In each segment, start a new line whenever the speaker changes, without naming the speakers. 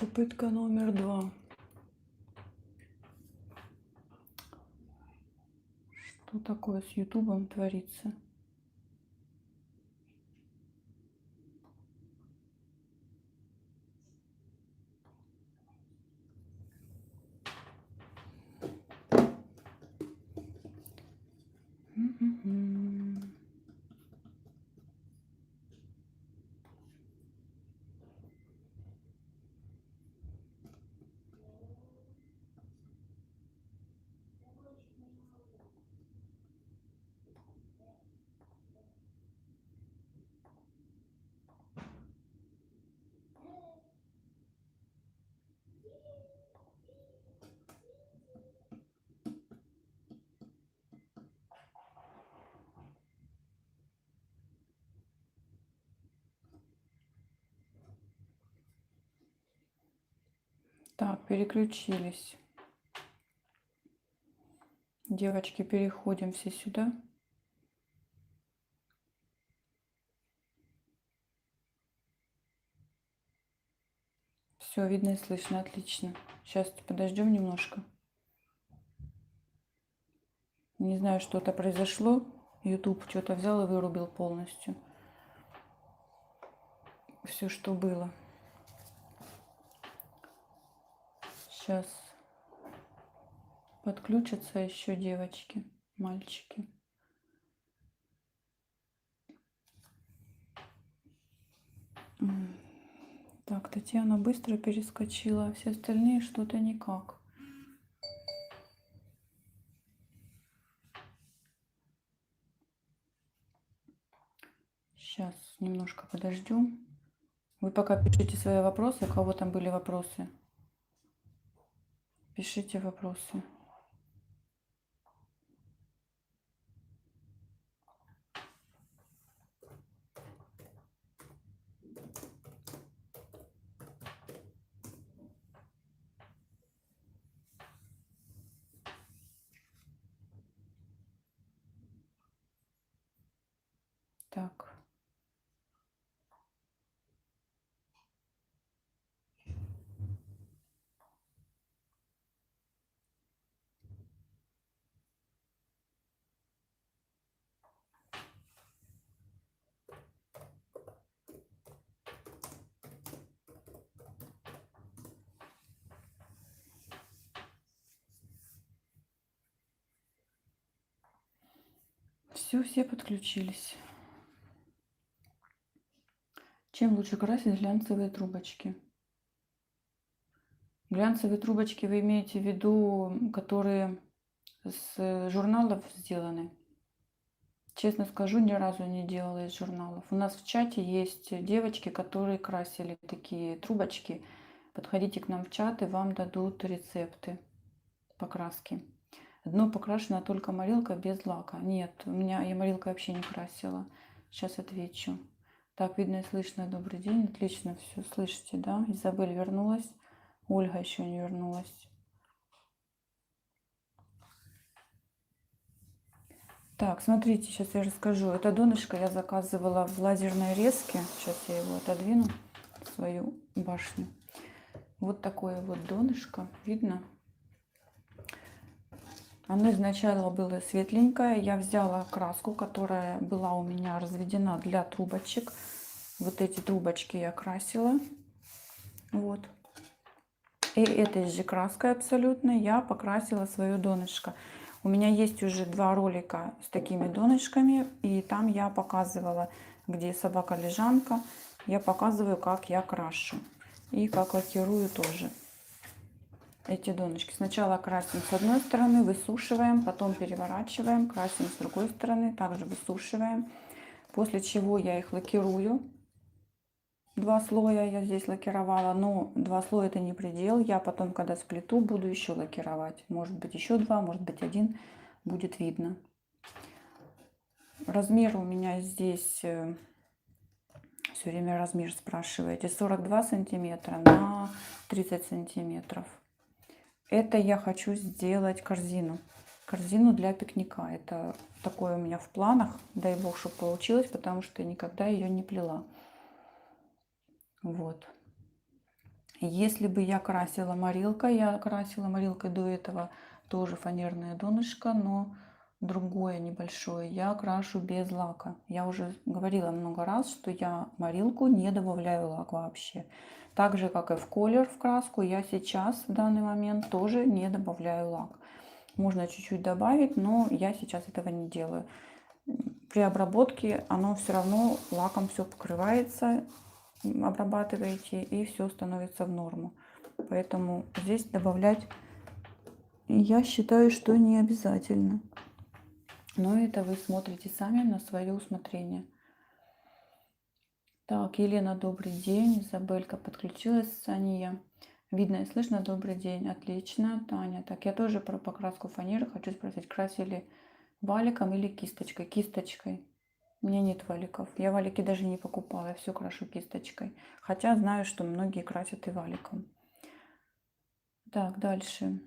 Попытка номер 2. Что такое с Ютубом творится? М-м-м. Так, переключились. Девочки, переходим все сюда. Все видно и слышно, отлично. Сейчас подождем немножко. Не знаю, что-то произошло. YouTube что-то взял и вырубил полностью все, что было. Сейчас подключатся еще девочки, мальчики. Так, Татьяна быстро перескочила, а все остальные что-то никак. Сейчас немножко подождем. Вы пока пишите свои вопросы. У кого там были вопросы? Пишите вопросы. Так. Все подключились. Чем лучше красить глянцевые трубочки? Глянцевые трубочки вы имеете в виду, которые с журналов сделаны? Честно скажу, ни разу не делала из журналов. У нас в чате есть девочки, которые красили такие трубочки. Подходите к нам в чат, и вам дадут рецепты покраски. Дно покрашено только морилкой без лака. Нет, я морилкой вообще не красила. Сейчас отвечу. Так, видно и слышно. Добрый день. Отлично все. Слышите, да? Изабель вернулась. Ольга еще не вернулась. Так, смотрите, сейчас я расскажу. Это донышко я заказывала в лазерной резке. Сейчас я его отодвину, свою башню. Вот такое вот донышко. Видно? Оно изначально было светленькое. Я взяла краску, которая была у меня разведена для трубочек. Вот эти трубочки я красила. Вот. И этой же краской абсолютно я покрасила свое донышко. У меня есть уже 2 ролика с такими донышками. И там я показывала, где собака-лежанка. Я показываю, как я крашу. И как лакирую тоже эти донышки. Сначала красим с одной стороны, высушиваем, потом переворачиваем, красим с другой стороны, также высушиваем. После чего я их лакирую. 2 слоя я здесь лакировала, но 2 слоя это не предел. Я потом, когда сплету, буду еще лакировать. Может быть еще 2, может быть 1, будет видно. Размер у меня здесь, все время размер спрашиваете, 42 сантиметра на 30 сантиметров. Это я хочу сделать корзину. Корзину для пикника. Это такое у меня в планах. Дай бог, чтобы получилось, потому что я никогда ее не плела. Вот. Если бы я красила морилкой, я красила морилкой до этого тоже фанерное донышко, но другое небольшое. Я крашу без лака. Я уже говорила много раз, что я морилку не добавляю лак вообще. Так же, как и в колер, в краску, я сейчас в данный момент тоже не добавляю лак. Можно чуть-чуть добавить, но я сейчас этого не делаю. При обработке оно все равно лаком все покрывается, обрабатываете, и все становится в норму. Поэтому здесь добавлять, я считаю, что не обязательно. Но это вы смотрите сами на свое усмотрение. Так, Елена, добрый день. Изабелька подключилась. Сания. Видно и слышно. Добрый день. Отлично. Таня. Так, я тоже про покраску фанеры хочу спросить. Красили валиком или кисточкой? Кисточкой. У меня нет валиков. Я валики даже не покупала. Я все крашу кисточкой. Хотя знаю, что многие красят и валиком. Так, дальше.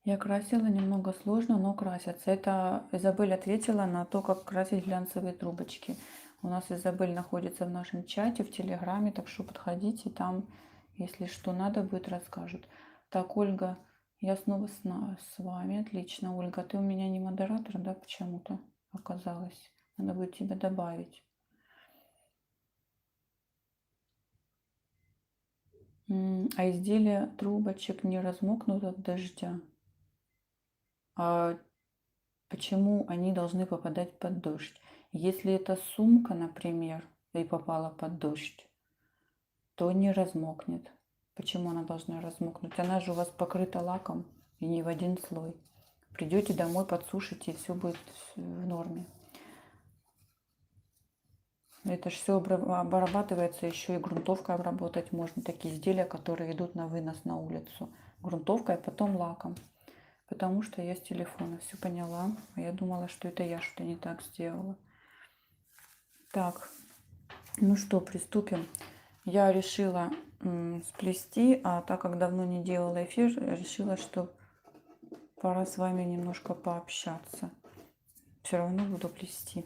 Я красила, немного сложно, но красятся. Это Изабель ответила на то, как красить глянцевые трубочки. У нас Изабель находится в нашем чате, в Телеграме, так что подходите, там, если что надо будет, расскажут. Так, Ольга, я снова с вами. Отлично, Ольга. Ты у меня не модератор, да, почему-то оказалось. Надо будет тебя добавить. А изделия трубочек не размокнут от дождя. А почему они должны попадать под дождь? Если это сумка, например, и попала под дождь, то не размокнет. Почему она должна размокнуть? Она же у вас покрыта лаком и не в один слой. Придете домой, подсушите, и все будет в норме. Это же все обрабатывается, еще и грунтовкой обработать можно. Такие изделия, которые идут на вынос на улицу. Грунтовкой, а потом лаком. Потому что я с телефона все поняла. А я думала, что это я что-то не так сделала. Так, ну что, приступим. Я решила сплести, а так как давно не делала эфир, решила, что пора с вами немножко пообщаться. Все равно буду плести.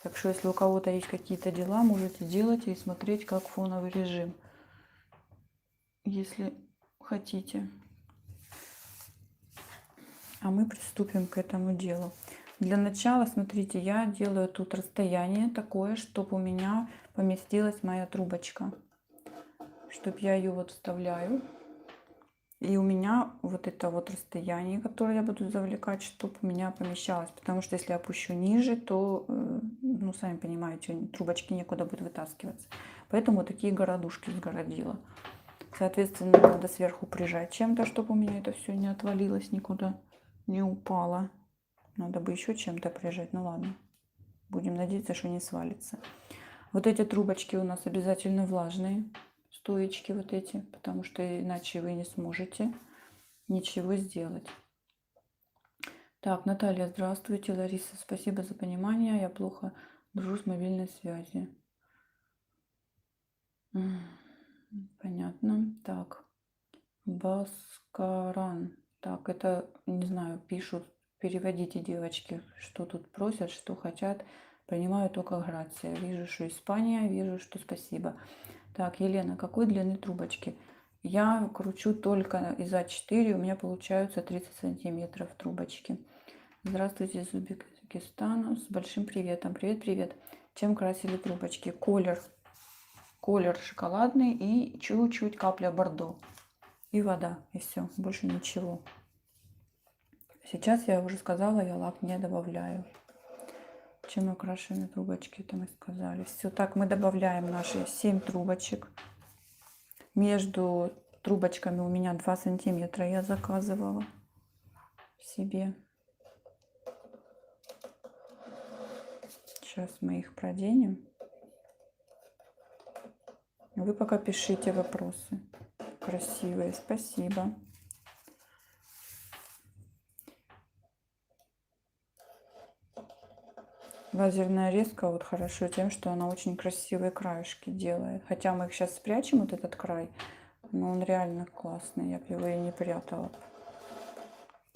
Так что, если у кого-то есть какие-то дела, можете делать и смотреть как фоновый режим, если хотите. А мы приступим к этому делу. Для начала, смотрите, я делаю тут расстояние такое, чтобы у меня поместилась моя трубочка. Чтобы я ее вот вставляю. И у меня вот это вот расстояние, которое я буду завлекать, чтобы у меня помещалось. Потому что если я опущу ниже, то, ну, сами понимаете, трубочки некуда будет вытаскиваться. Поэтому вот такие городушки сгородила. Соответственно, надо сверху прижать чем-то, чтобы у меня это все не отвалилось никуда, не упало. Надо бы еще чем-то прижать. Ну ладно, будем надеяться, что не свалится. Вот эти трубочки у нас обязательно влажные. Стоечки вот эти, потому что иначе вы не сможете ничего сделать. Так, Наталья, здравствуйте. Лариса, спасибо за понимание. Я плохо дружу с мобильной связью. Понятно. Так, Баскаран. Так, это, не знаю, пишут, переводите, девочки, что тут просят, что хотят. Принимаю только грация. Вижу, что Испания, вижу, что спасибо. Так, Елена, какой длины трубочки? Я кручу только из А4, у меня получаются 30 сантиметров трубочки. Здравствуйте, из Узбекистана, с большим приветом. Привет, привет. Чем красили трубочки? Колер шоколадный и чуть-чуть капля бордо. И вода, и все, больше ничего. Сейчас я уже сказала, я лак не добавляю. Чем окрашены трубочки, это мы сказали. Все, так мы добавляем наши 7 трубочек. Между трубочками у меня 2 сантиметра я заказывала себе. Сейчас мы их проденем. Вы пока пишите вопросы. Красивые, спасибо. Лазерная резка вот хорошо тем, что она очень красивые краешки делает. Хотя мы их сейчас спрячем, вот этот край, но он реально классный. Я бы его и не прятала.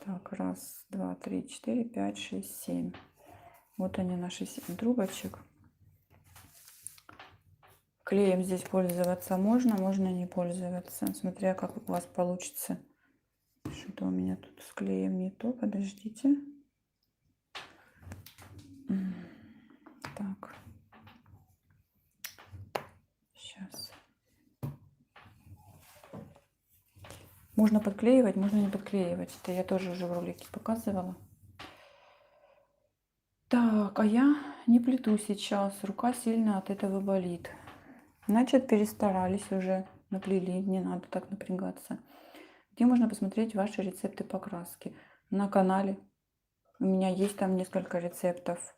Так, раз, два, три, четыре, пять, шесть, семь. Вот они, наши 7 трубочек. Клеем здесь пользоваться можно, можно не пользоваться, смотря как у вас получится. Что-то у меня тут с клеем не то, подождите. Так. Сейчас. Можно подклеивать, можно не подклеивать. Это я тоже уже в ролике показывала. Так, а я не плету сейчас. Рука сильно от этого болит. Значит, перестарались уже, наплели. Не надо так напрягаться. Где можно посмотреть ваши рецепты покраски? На канале. У меня есть там несколько рецептов.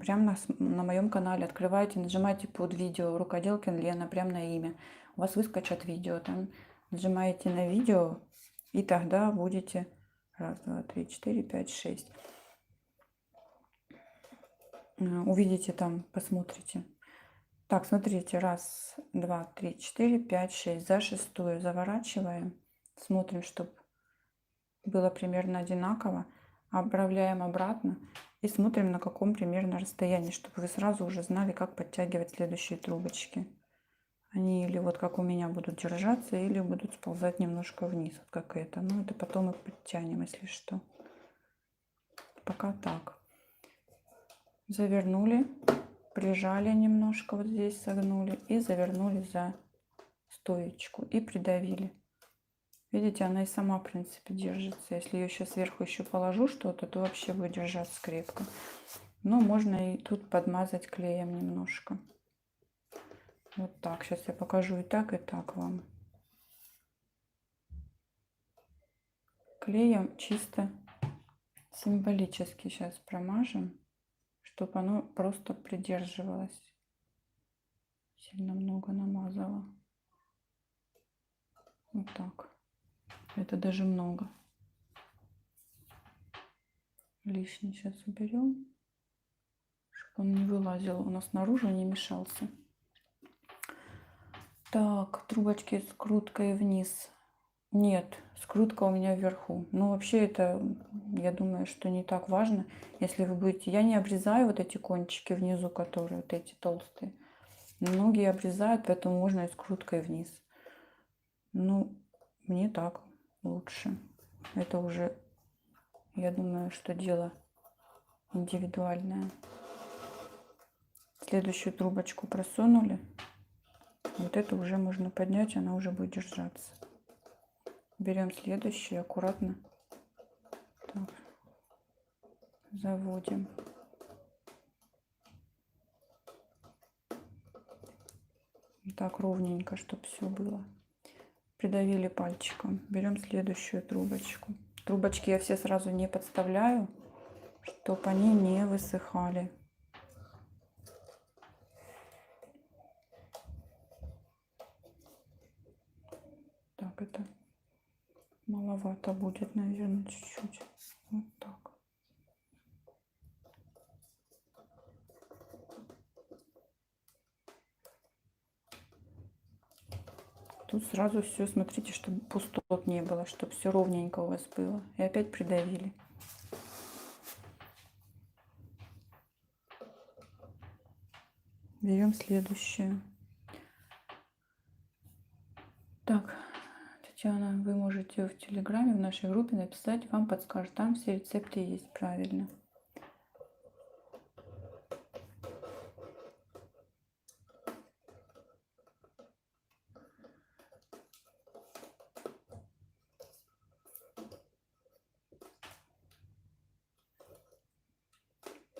Прямо на моем канале. Открывайте, нажимайте под видео Рукоделкин Лена, прямо на имя. У вас выскочат видео. Там нажимаете на видео, и тогда будете... Раз, два, три, четыре, пять, шесть. Увидите там, посмотрите. Так, смотрите. Раз, два, три, четыре, пять, шесть. За шестую заворачиваем. Смотрим, чтобы было примерно одинаково. Отправляем обратно и смотрим, на каком примерно расстоянии, чтобы вы сразу уже знали, как подтягивать следующие трубочки. Они или вот как у меня будут держаться, или будут сползать немножко вниз, вот как это. Ну, это потом их подтянем, если что. Пока так. Завернули, прижали немножко, вот здесь согнули и завернули за стоечку и придавили. Видите, она и сама, в принципе, держится. Если ее сейчас сверху еще положу что-то, то вообще будет держаться крепко. Но можно и тут подмазать клеем немножко. Вот так. Сейчас я покажу и так вам. Клеем чисто символически сейчас промажем, чтобы оно просто придерживалось. Сильно много намазала. Вот так. Это даже много. Лишний сейчас уберем, чтобы он не вылазил у нас наружу, не мешался. Так, трубочки с круткой вниз. Нет, скрутка у меня вверху. Ну, вообще это, я думаю, что не так важно. Если вы будете... Я не обрезаю вот эти кончики внизу, которые вот эти толстые. Многие обрезают, поэтому можно и скруткой вниз. Ну, мне так лучше. Это уже, я думаю, что дело индивидуальное. Следующую трубочку просунули. Вот эту уже можно поднять, она уже будет держаться. Берем следующий, аккуратно так, заводим. Так ровненько, чтобы все было. Придавили пальчиком. Берем следующую трубочку. Трубочки я все сразу не подставляю, чтобы они не высыхали. Так, это маловато будет, наверное, чуть-чуть. Вот так. Тут сразу все, смотрите, чтобы пустот не было, чтобы все ровненько у вас было. И опять придавили. Берем следующую. Так, Татьяна, вы можете в Телеграме, в нашей группе написать, вам подскажут. Там все рецепты есть правильно.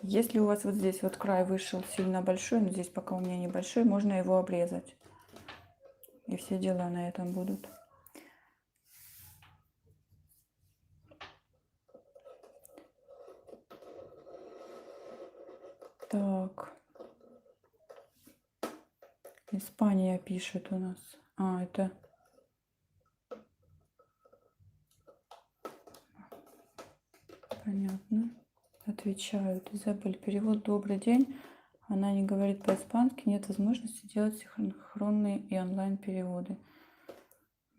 Если у вас вот здесь вот край вышел сильно большой, но здесь пока у меня небольшой, можно его обрезать. И все дела на этом будут. Так. Испания пишет у нас. А, это... Понятно. Отвечают. Изабель, перевод «Добрый день». Она не говорит по-испански. Нет возможности делать синхронные и онлайн-переводы.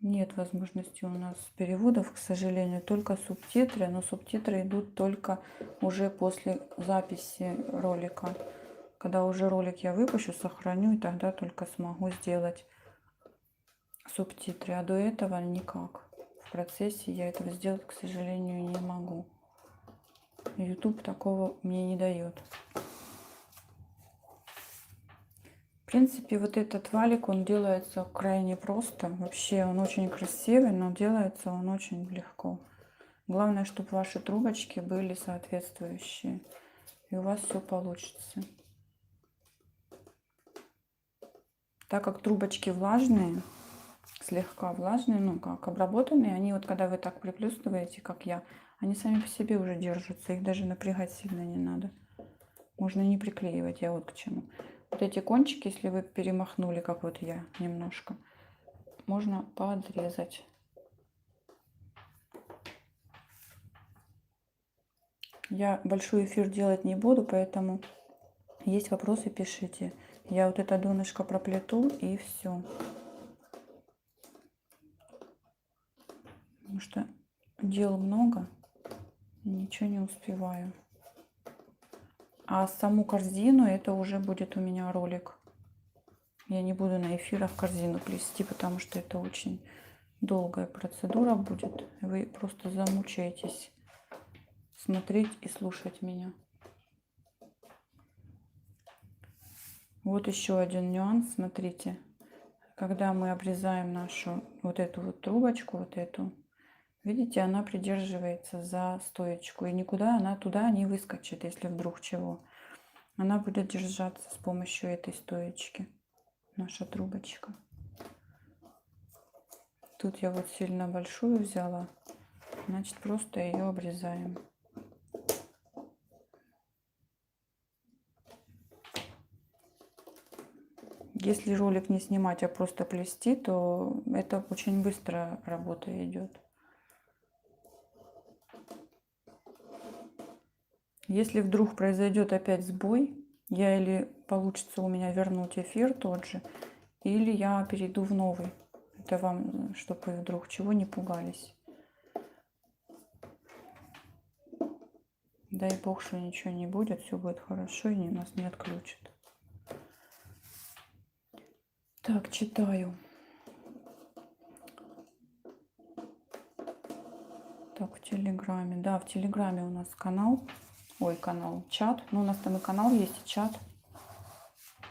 Нет возможности у нас переводов, к сожалению, только субтитры. Но субтитры идут только уже после записи ролика. Когда уже ролик я выпущу, сохраню, и тогда только смогу сделать субтитры. А до этого никак. В процессе я этого сделать, к сожалению, не могу. YouTube такого мне не дает. В принципе, вот этот валик, он делается крайне просто. Вообще, он очень красивый, но делается он очень легко. Главное, чтобы ваши трубочки были соответствующие. И у вас все получится. Так как трубочки влажные, слегка влажные, ну как обработанные, они вот когда вы так приплюснываете, как я, они сами по себе уже держатся. Их даже напрягать сильно не надо. Можно не приклеивать, я вот к чему. Вот эти кончики, если вы перемахнули, как вот я, немножко, можно подрезать. Я большой эфир делать не буду, поэтому есть вопросы, пишите. Я вот это донышко проплету и все. Потому что дел много, ничего не успеваю. А саму корзину это уже будет у меня ролик. Я не буду на эфирах корзину плести, потому что это очень долгая процедура будет. Вы просто замучаетесь смотреть и слушать меня. Вот еще один нюанс, смотрите. Когда мы обрезаем нашу вот эту вот трубочку, вот эту, видите, она придерживается за стоечку. И никуда она туда не выскочит, если вдруг чего. Она будет держаться с помощью этой стоечки. Наша трубочка. Тут я вот сильно большую взяла. Значит, просто ее обрезаем. Если ролик не снимать, а просто плести, то это очень быстро работа идет. Если вдруг произойдет опять сбой, я или получится у меня вернуть эфир тот же, или я перейду в новый. Это вам, чтобы вы вдруг чего не пугались. Дай бог, что ничего не будет, все будет хорошо и нас не отключат. Так, читаю. Так, в Телеграме. Да, в Телеграме у нас канал. Ой, канал, чат. Ну, у нас там и канал есть, и чат.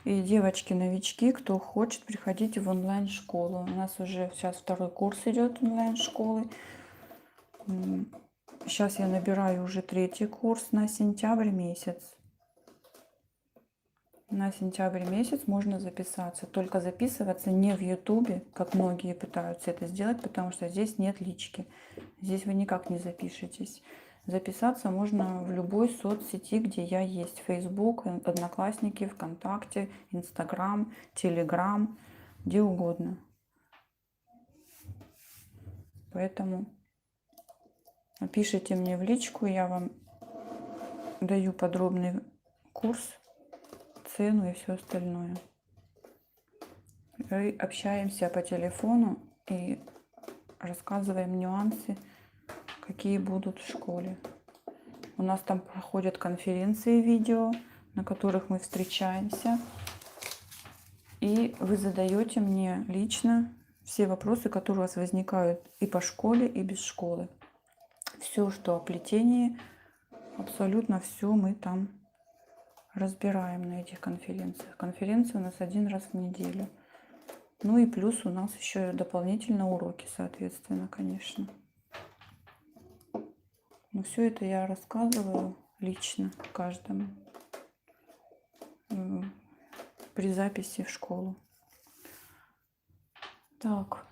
И девочки-новички, кто хочет, приходите в онлайн-школу. У нас уже сейчас второй курс идет онлайн-школы. Сейчас я набираю уже третий курс на сентябрь месяц. На сентябрь месяц можно записаться. Только записываться не в Ютубе, как многие пытаются это сделать, потому что здесь нет лички. Здесь вы никак не запишетесь. Записаться можно в любой соцсети, где я есть. Facebook, Одноклассники, ВКонтакте, Инстаграм, Телеграм, где угодно. Поэтому пишите мне в личку, я вам даю подробный курс, цену и все остальное. И общаемся по телефону и рассказываем нюансы, какие будут в школе. У нас там проходят конференции видео, на которых мы встречаемся. И вы задаете мне лично все вопросы, которые у вас возникают и по школе, и без школы. Все, что о плетении, абсолютно все мы там разбираем на этих конференциях. Конференции у нас один раз в неделю. Ну и плюс у нас еще дополнительно уроки, соответственно, конечно. Но все это я рассказываю лично каждому при записи в школу. Так.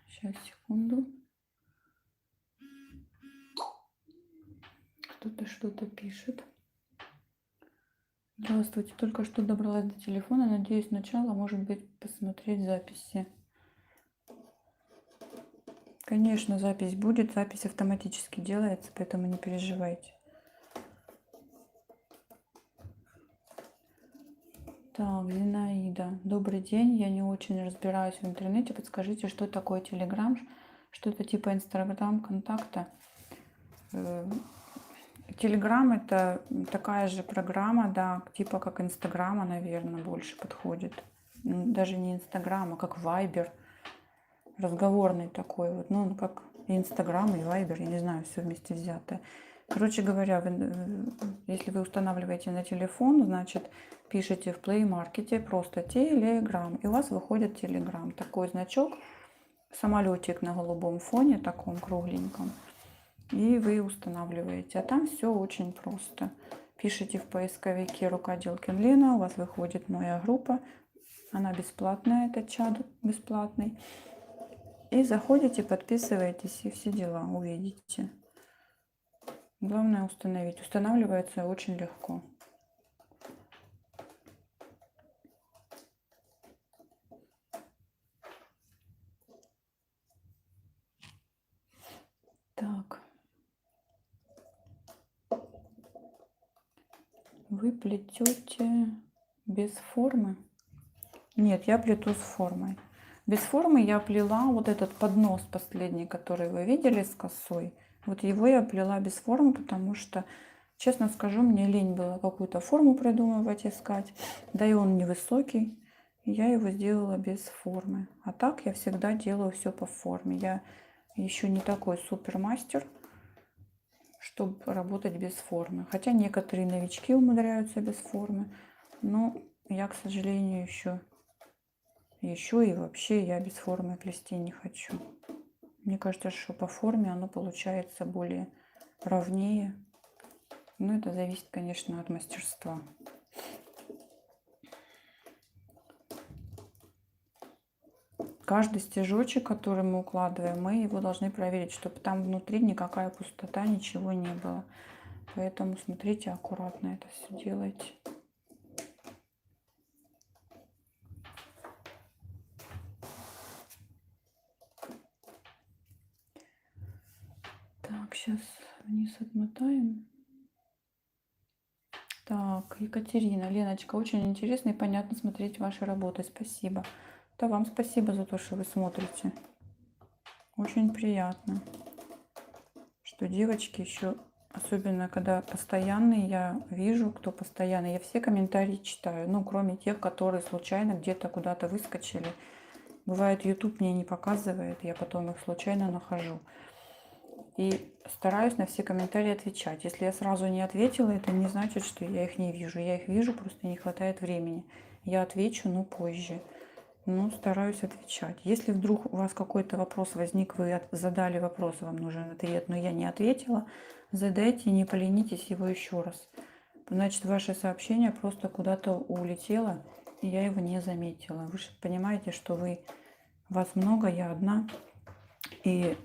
Сейчас, секунду. Кто-то что-то пишет. Здравствуйте, только что добралась до телефона. Надеюсь, сначала, может быть, посмотреть записи. Конечно, запись будет. Запись автоматически делается, поэтому не переживайте. Так, Зинаида. Добрый день. Я не очень разбираюсь в интернете. Подскажите, что такое Телеграм? Что-то типа Инстаграм, контакта. Telegram это такая же программа, да, типа как Инстаграма, наверное, больше подходит. Даже не Инстаграм, а как Viber. Разговорный такой вот, ну, как и Инстаграм, и Viber, я не знаю, все вместе взятое. Короче говоря, если вы устанавливаете на телефон, значит, пишите в Play Market просто Telegram, и у вас выходит Telegram. Такой значок, самолетик на голубом фоне, таком кругленьком. И вы устанавливаете. А там все очень просто. Пишите в поисковике Рукоделкин Лена, у вас выходит моя группа. Она бесплатная, этот чат бесплатный. И заходите, подписываетесь, и все дела увидите. Главное установить. Устанавливается очень легко. Так. Вы плетете без формы? Нет, я плету с формой. Без формы я плела вот этот поднос последний, который вы видели с косой. Вот его я плела без формы, потому что, честно скажу, мне лень было какую-то форму придумывать, искать. Да и он невысокий. И я его сделала без формы. А так я всегда делаю все по форме. Я еще не такой супермастер, чтобы работать без формы. Хотя некоторые новички умудряются без формы. Но я, к сожалению, еще и вообще я без формы плести не хочу. Мне кажется, что по форме оно получается более ровнее. Но это зависит, конечно, от мастерства. Каждый стежочек, который мы укладываем, мы его должны проверить, чтобы там внутри никакая пустота, ничего не было. Поэтому смотрите, аккуратно это все делайте. Так, сейчас вниз отмотаем. Так, Екатерина, Леночка, очень интересно и понятно смотреть ваши работы. Спасибо. Да вам спасибо за то, что вы смотрите. Очень приятно, что девочки еще, особенно когда постоянные, я вижу, кто постоянный, я все комментарии читаю, ну, кроме тех, которые случайно где-то куда-то выскочили. Бывает, YouTube мне не показывает, я потом их случайно нахожу. И стараюсь на все комментарии отвечать. Если я сразу не ответила, это не значит, что я их не вижу. Я их вижу, просто не хватает времени. Я отвечу, но позже. Но стараюсь отвечать. Если вдруг у вас какой-то вопрос возник, вы задали вопрос, вам нужен ответ, но я не ответила, задайте, не поленитесь его еще раз. Значит, ваше сообщение просто куда-то улетело, и я его не заметила. Вы же понимаете, что вас много, я одна, и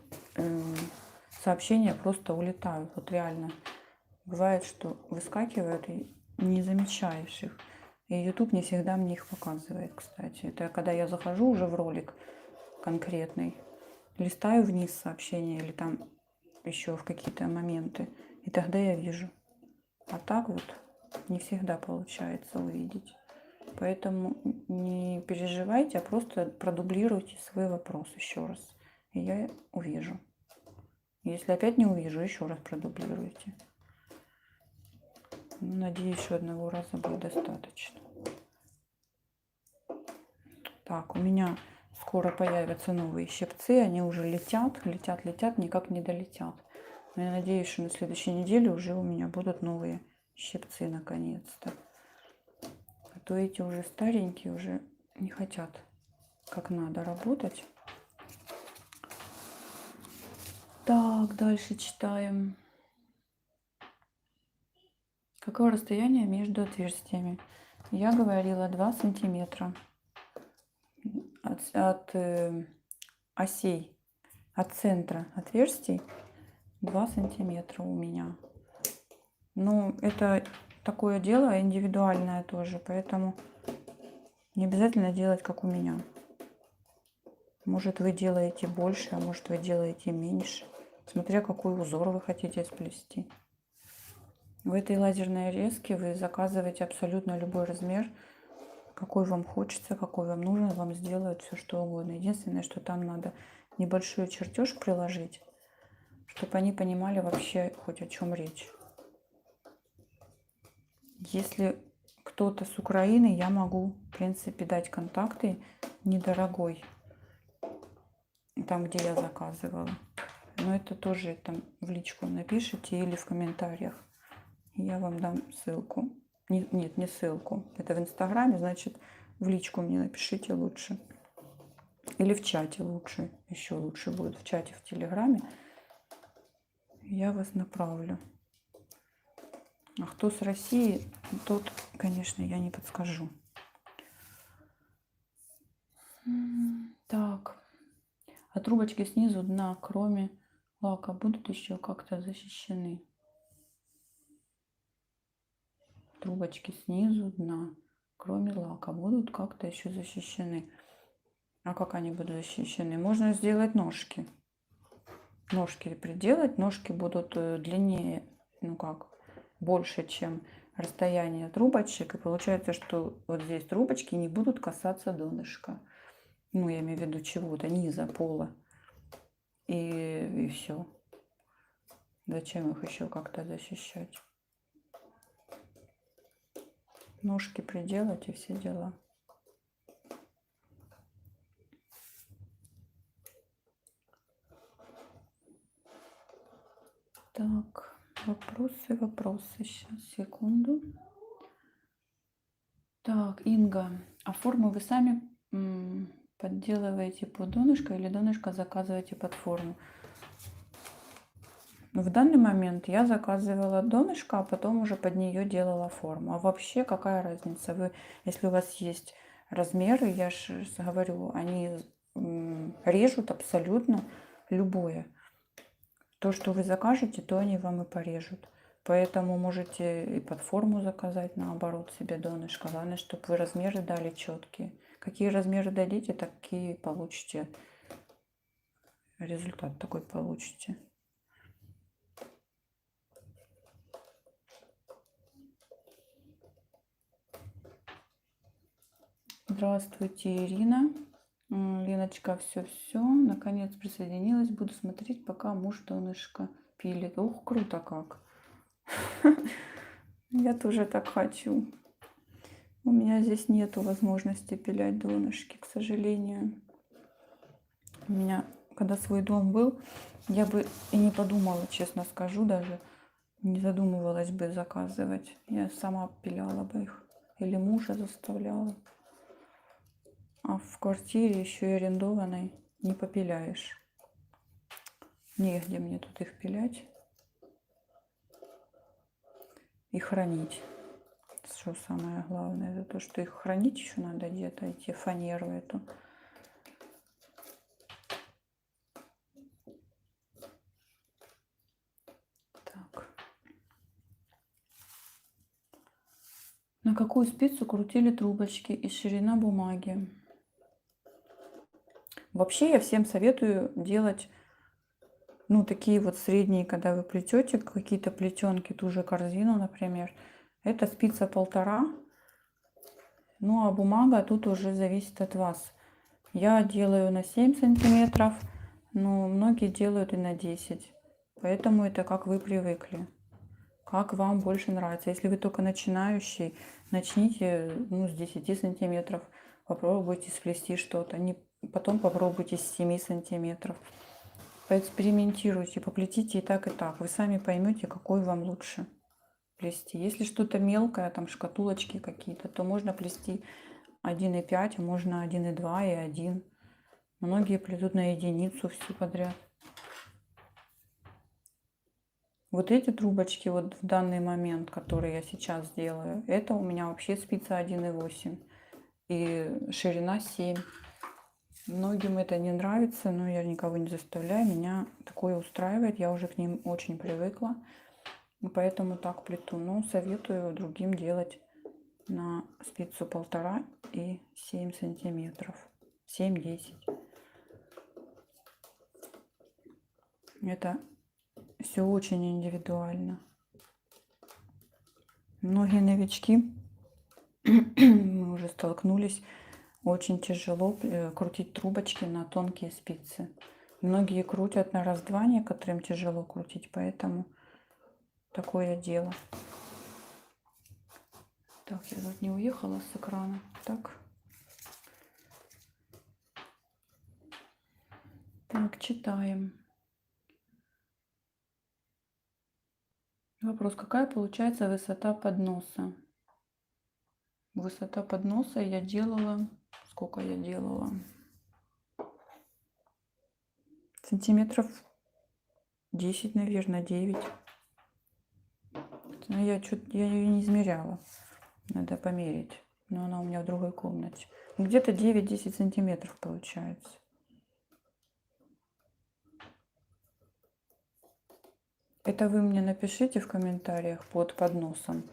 сообщения просто улетают. Вот реально бывает, что выскакивают и не замечаешь их. И YouTube не всегда мне их показывает, кстати. Это когда я захожу уже в ролик конкретный, листаю вниз сообщения или там еще в какие-то моменты, и тогда я вижу. А так вот не всегда получается увидеть. Поэтому не переживайте, а просто продублируйте свой вопрос еще раз. И я увижу. Если опять не увижу, еще раз продублируйте. Надеюсь, еще одного раза будет достаточно. Так, у меня скоро появятся новые щипцы. Они уже летят, никак не долетят. Но я надеюсь, что на следующей неделе уже у меня будут новые щипцы наконец-то. А то эти уже старенькие, уже не хотят как надо работать. Так, дальше читаем. Какое расстояние между отверстиями? Я говорила 2 сантиметра от осей, от центра отверстий 2 сантиметра у меня. Ну, это такое дело индивидуальное тоже, поэтому не обязательно делать как у меня. Может, вы делаете больше, а может, вы делаете меньше, смотря какой узор вы хотите сплести. В этой лазерной резке вы заказываете абсолютно любой размер, какой вам хочется, какой вам нужен, вам сделают все что угодно. Единственное, что там надо небольшой чертеж приложить, чтобы они понимали вообще хоть о чем речь. Если кто-то с Украины, я могу, в принципе, дать контакты недорогой, там, где я заказывала. Но это тоже там в личку напишите или в комментариях. Я вам дам ссылку. Нет, не ссылку. Это в Инстаграме, значит, в личку мне напишите лучше. Или в чате лучше. Еще лучше будет в чате в Телеграме. Я вас направлю. А кто с России, тот, конечно, я не подскажу. Так. А трубочки снизу дна, кроме лака, будут еще как-то защищены? Трубочки снизу дна, кроме лака, будут как-то еще защищены. А как они будут защищены? Можно сделать ножки. Ножки приделать. Ножки будут длиннее, ну как, больше, чем расстояние трубочек. И получается, что вот здесь трубочки не будут касаться донышка. Ну, я имею в виду чего-то, низа, пола. И все. Зачем их еще как-то защищать? Ножки приделать и все дела. Так, вопросы. Сейчас, секунду. Так, Инга, а форму вы сами подделываете под донышко или донышко заказываете под форму? В данный момент я заказывала донышко, а потом уже под нее делала форму. А вообще какая разница? Вы, если у вас есть размеры, я же говорю, они режут абсолютно любое. То, что вы закажете, то они вам и порежут. Поэтому можете и под форму заказать, наоборот, себе донышко. Главное, чтобы вы размеры дали четкие. Какие размеры дадите, такие получите. Результат такой получите. Здравствуйте, Ирина. Леночка, все. Наконец присоединилась. Буду смотреть, пока муж донышко пилит. Ух, круто как. Я тоже так хочу. У меня здесь нету возможности пилять донышки, к сожалению. У меня, когда свой дом был, я бы и не подумала, честно скажу, даже не задумывалась бы заказывать. Я сама пиляла бы их. Или мужа заставляла. А в квартире еще и арендованной не попиляешь. Негде мне тут их пилять и хранить. Что самое главное, это то, что их хранить еще надо где-то, эти фанеру эту. Так. На какую спицу крутили трубочки и ширина бумаги? Вообще я всем советую делать, ну, такие вот средние, когда вы плетете какие-то плетенки, ту же корзину, например. Это спица 1,5. Ну, а бумага тут уже зависит от вас. Я делаю на 7 сантиметров, но многие делают и на 10. Поэтому это как вы привыкли. Как вам больше нравится. Если вы только начинающий, начните с 10 сантиметров. Попробуйте сплести что-то. Потом попробуйте с 7 сантиметров. Поэкспериментируйте, поплетите и так, и так. Вы сами поймете, какой вам лучше плести. Если что-то мелкое, там шкатулочки какие-то, то можно плести 1,5, а можно 1,2 и 1. Многие плетут на единицу все подряд. Вот эти трубочки вот в данный момент, которые я сейчас делаю, это у меня вообще спица 1,8 и ширина 7. Многим это не нравится, но я никого не заставляю. Меня такое устраивает, я уже к ним очень привыкла. И поэтому так плету. Но советую другим делать на спицу 1,5 и 7 сантиметров. 7-10. Это все очень индивидуально. Многие новички, мы уже столкнулись, очень тяжело крутить трубочки на тонкие спицы. Многие крутят на раз-два, некоторым тяжело крутить, поэтому такое дело. Так, я тут не уехала с экрана. Так. Так, читаем. Вопрос. Какая получается высота подноса? Высота подноса я делала... Сколько я делала? Сантиметров 10, наверное, 9. Но я ее не измеряла. Надо померить. Но она у меня в другой комнате. Где-то 9-10 сантиметров получается. Это вы мне напишите в комментариях под подносом.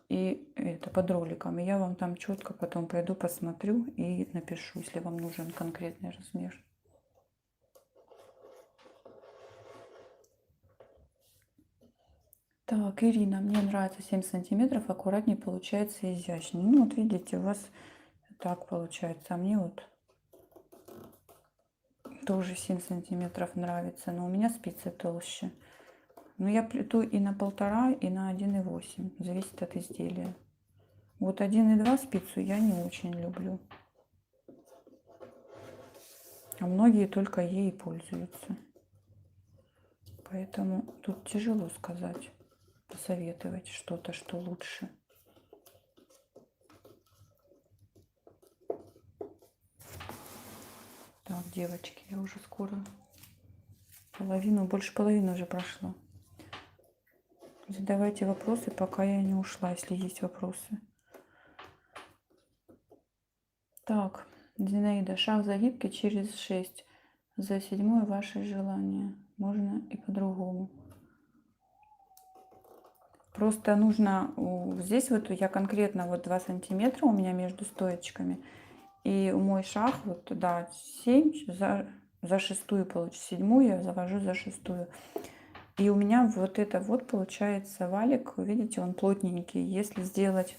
И это под роликом. И я вам там четко потом пойду посмотрю и напишу, если вам нужен конкретный размер. Так, Ирина, мне нравится 7 сантиметров, аккуратнее получается, изящнее. Ну вот видите, у вас так получается, а мне вот тоже 7 сантиметров нравится, но у меня спицы толще. Но я плету и на 1,5, и на 1,8, зависит от изделия. Вот 1,2 спицу я не очень люблю. А многие только ей пользуются. Поэтому тут тяжело сказать, посоветовать что-то, что лучше. Так, девочки, я уже скоро больше половины уже прошло. Задавайте вопросы, пока я не ушла, если есть вопросы. Так, Зинаида, шаг загибки через 6. За 7 ваше желание. Можно и по-другому. Просто нужно здесь вот я конкретно вот 2 сантиметра у меня между стоечками. И мой шаг вот да 7 за шестую получится. 7 я завожу за шестую. И у меня вот это вот получается валик, видите, он плотненький. Если сделать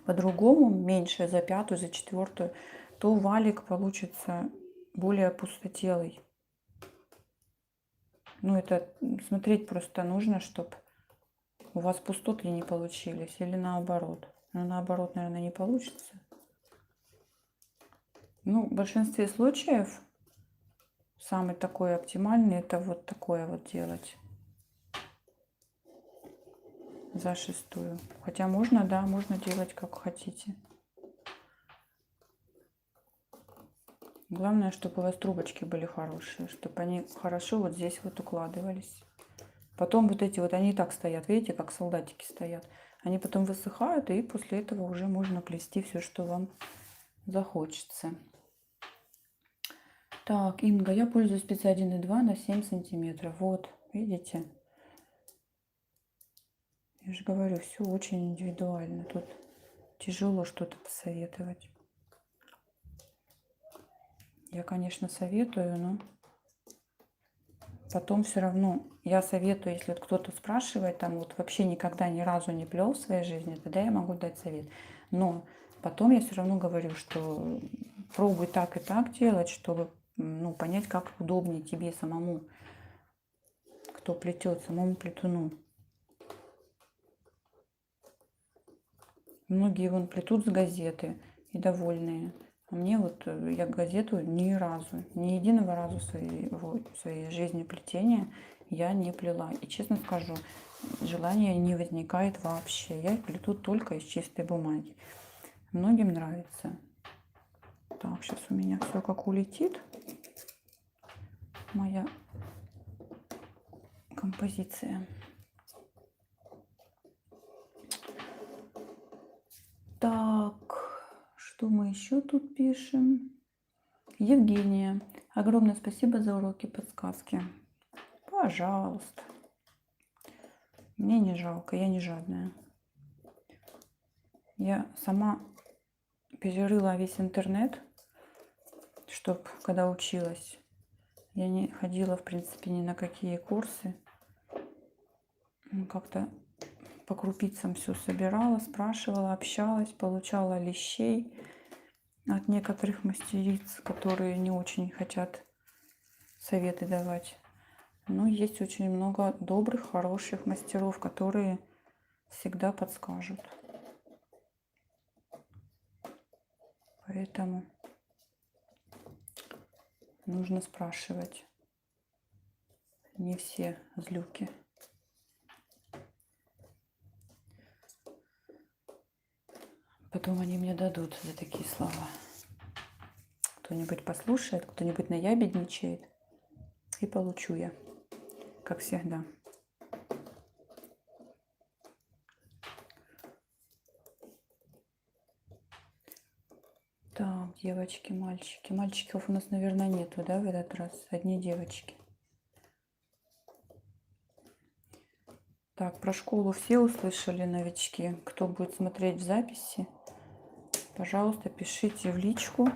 по-другому, меньше за 5, за 4, то валик получится более пустотелый. Ну, это смотреть просто нужно, чтобы у вас пустоты не получились. Или наоборот. Но наоборот, наверное, не получится. Ну, в большинстве случаев самый такой оптимальный это вот такое вот делать. За шестую. Хотя можно, да, можно делать как хотите. Главное, чтобы у вас трубочки были хорошие, чтобы они хорошо вот здесь вот укладывались. Потом вот эти вот, они и так стоят, видите, как солдатики стоят. Они потом высыхают, и после этого уже можно плести все, что вам захочется. Так, Инга, я пользуюсь спицей 1,2 на 7 сантиметров. Вот, видите? Я же говорю, все очень индивидуально. Тут тяжело что-то посоветовать. Я, конечно, советую, но потом все равно я советую, если вот кто-то спрашивает, там вот вообще никогда ни разу не плел в своей жизни, тогда я могу дать совет. Но потом я все равно говорю, что пробуй так и так делать, чтобы ну, понять, как удобнее тебе самому, кто плетет, самому плетуну. Многие вон плетут с газеты и довольные. А мне вот, я газету ни разу, ни единого разу в своей жизни плетения я не плела. И честно скажу, желания не возникает вообще. Я плету только из чистой бумаги. Многим нравится. Так, сейчас у меня все как улетит. Моя композиция. Так, что мы еще тут пишем? Евгения, огромное спасибо за уроки, подсказки. Пожалуйста. Мне не жалко, я не жадная. Я сама перерыла весь интернет, чтобы когда училась. Я не ходила, в принципе, ни на какие курсы. Как-то по крупицам все собирала, спрашивала, общалась, получала лещей от некоторых мастериц, которые не очень хотят советы давать. Но есть очень много добрых, хороших мастеров, которые всегда подскажут. Поэтому нужно спрашивать. Не все злюки. Потом они мне дадут за такие слова. Кто-нибудь послушает, кто-нибудь наябедничает. И получу я, как всегда. Так, девочки, мальчики. Мальчиков у нас, наверное, нету, да, в этот раз? Одни девочки. Так, про школу все услышали, новички? Кто будет смотреть в записи, пожалуйста, пишите в личку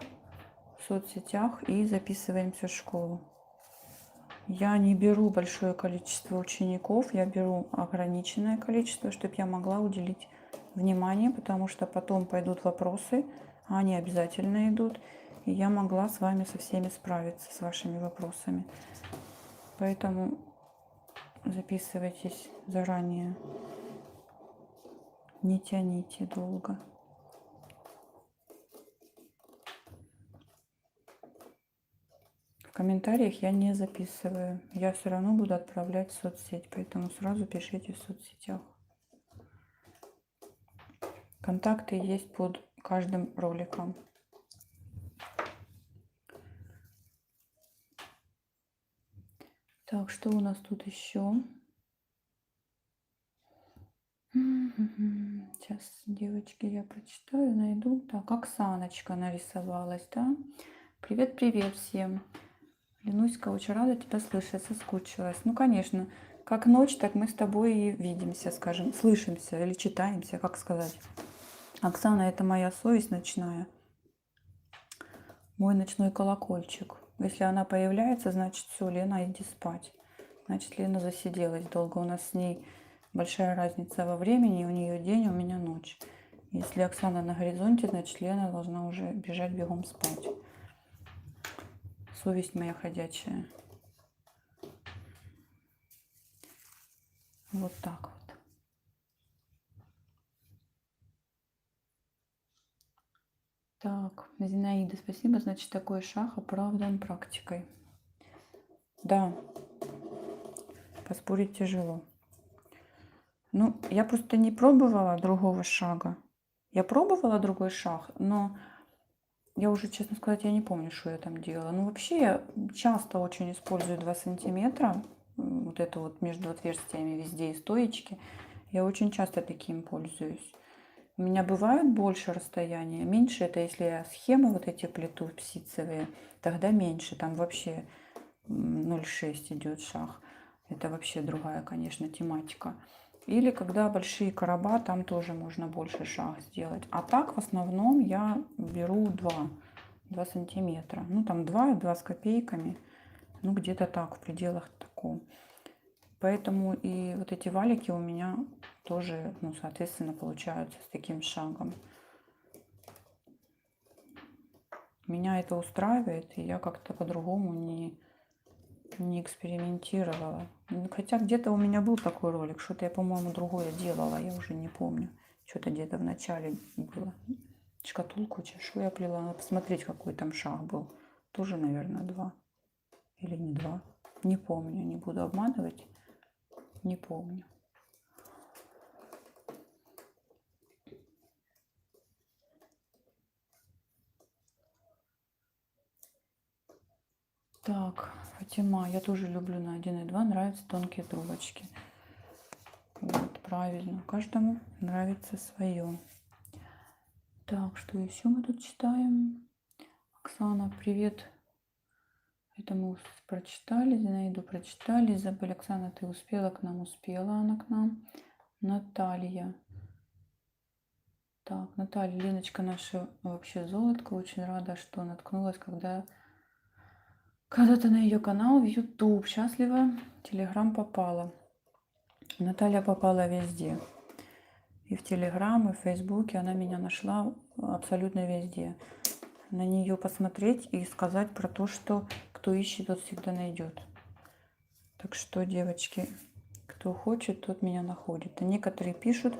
в соцсетях и записываемся в школу. Я не беру большое количество учеников, я беру ограниченное количество, чтобы я могла уделить внимание, потому что потом пойдут вопросы, а они обязательно идут, и я могла с вами со всеми справиться, с вашими вопросами. Поэтому записывайтесь заранее, не тяните долго. В комментариях я не записываю, я все равно буду отправлять в соцсеть, поэтому сразу пишите в соцсетях. Контакты есть под каждым роликом. Так, что у нас тут еще? Сейчас, девочки, я прочитаю, найду. Так, Оксаночка нарисовалась, да? Привет-привет всем. Ленуська, очень рада тебя слышать, соскучилась. Ну, конечно, как ночь, так мы с тобой и видимся, скажем, слышимся или читаемся, как сказать. Оксана, это моя совесть ночная, мой ночной колокольчик. Если она появляется, значит, все, Лена, иди спать. Значит, Лена засиделась долго. У нас с ней большая разница во времени. У нее день, у меня ночь. Если Оксана на горизонте, значит, Лена должна уже бежать бегом спать. Совесть моя ходячая. Вот так вот. Так, Зинаида, спасибо. Значит, такой шаг оправдан практикой. Да, поспорить тяжело. Ну, я просто не пробовала другого шага. Я пробовала другой шаг, но я уже, честно сказать, я не помню, что я там делала. Ну, вообще, я часто очень использую 2 сантиметра. Вот это вот между отверстиями везде и стоечки. Я очень часто таким пользуюсь. У меня бывает больше расстояния. Меньше это если я схемы вот эти плету ситцевые, тогда меньше. Там вообще 0,6 идет шаг. Это вообще другая, конечно, тематика. Или когда большие короба, там тоже можно больше шаг сделать. А так в основном я беру 2 сантиметра. Ну там 2 с копейками. Ну где-то так, в пределах таком. Поэтому и вот эти валики у меня тоже, ну, соответственно, получаются с таким шагом. Меня это устраивает, и я как-то по-другому не экспериментировала. Хотя где-то у меня был такой ролик, что-то я, по-моему, другое делала, я уже не помню. Что-то где-то в начале было. Шкатулку чешу я плела. Надо посмотреть, какой там шаг был. Тоже, наверное, 2. Или не 2. Не помню, не буду обманывать. Не помню. Так, Фатима, я тоже люблю на 1,2. Нравятся тонкие трубочки. Вот, правильно. Каждому нравится свое. Так, что еще мы тут читаем? Оксана, привет. Это мы прочитали. Зинаиду прочитали. Изабель, Оксана, ты успела к нам? Успела она к нам. Наталья. Так, Наталья, Леночка наша вообще золотко. Очень рада, что наткнулась, когда-то на ее канал в YouTube. Счастлива. Телеграм попала. Наталья попала везде. И в Телеграм, и в Фейсбуке она меня нашла абсолютно везде. На нее посмотреть и сказать про то, что кто ищет, тот всегда найдет. Так что, девочки, Кто хочет, тот меня находит. А некоторые пишут,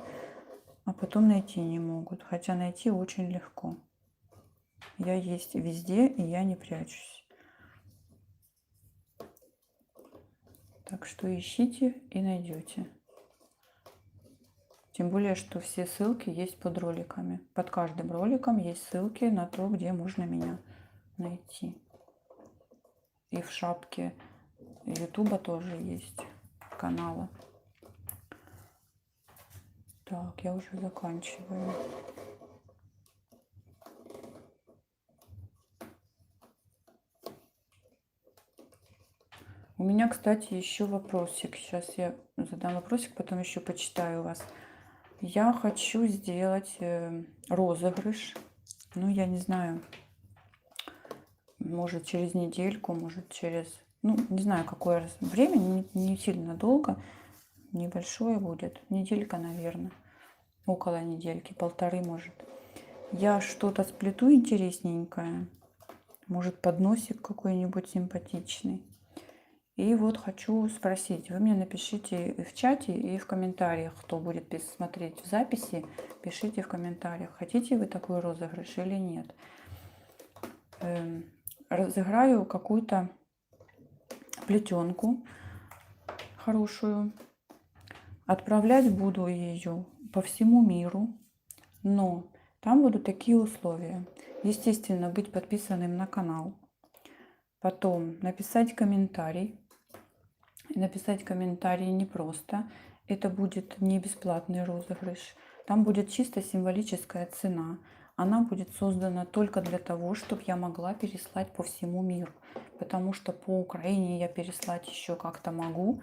а потом найти не могут. Хотя найти очень легко. Я есть везде, и я не прячусь. Так что ищите и найдете. Тем более, что все ссылки есть под роликами. Под каждым роликом есть ссылки на то, где можно меня найти. И в шапке Ютуба тоже есть каналы. Так, я уже заканчиваю. У меня, кстати, еще вопросик. Сейчас я задам вопросик, потом еще почитаю вас. Я хочу сделать розыгрыш. Ну, я не знаю, может через недельку, может через... Ну, не знаю, какое время, не сильно долго. Небольшое будет. Неделька, наверное. Около недельки, полторы, может. Я что-то сплету интересненькое. Может, подносик какой-нибудь симпатичный. И вот хочу спросить, вы мне напишите в чате и в комментариях, кто будет смотреть в записи, пишите в комментариях, хотите вы такой розыгрыш или нет. Разыграю какую-то плетенку хорошую. Отправлять буду ее по всему миру, но там будут такие условия. Естественно, быть подписанным на канал, потом написать комментарий. Написать комментарий непросто. Это будет не бесплатный розыгрыш. Там будет чисто символическая цена. Она будет создана только для того, чтобы я могла переслать по всему миру. Потому что по Украине я переслать еще как-то могу,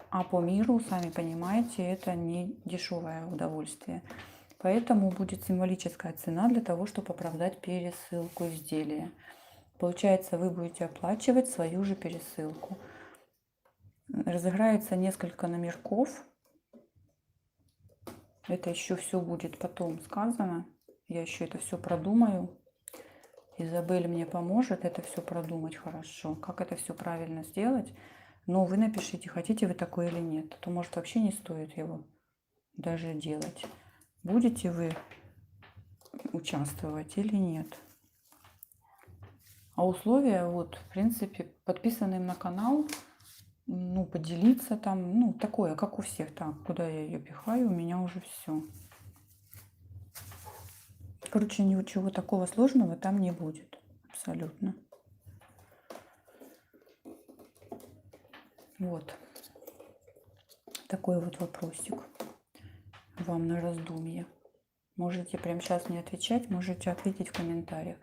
а по миру, сами понимаете, это не дешевое удовольствие. Поэтому будет символическая цена для того, чтобы оправдать пересылку изделия. Получается, вы будете оплачивать свою же пересылку. Разыграется несколько номерков. Это еще все будет потом сказано. Я еще это все продумаю. Изабель мне поможет это все продумать хорошо. Как это все правильно сделать. Но вы напишите, хотите вы такое или нет. А то, может, вообще не стоит его даже делать. Будете вы участвовать или нет. А условия, вот, в принципе, подписанным на канал, ну, поделиться там, ну, такое, как у всех. Так, куда я ее пихаю, у меня уже все. Короче, ничего такого сложного там не будет. Абсолютно. Вот. Такой вот вопросик вам на раздумье. Можете прямо сейчас не отвечать, можете ответить в комментариях.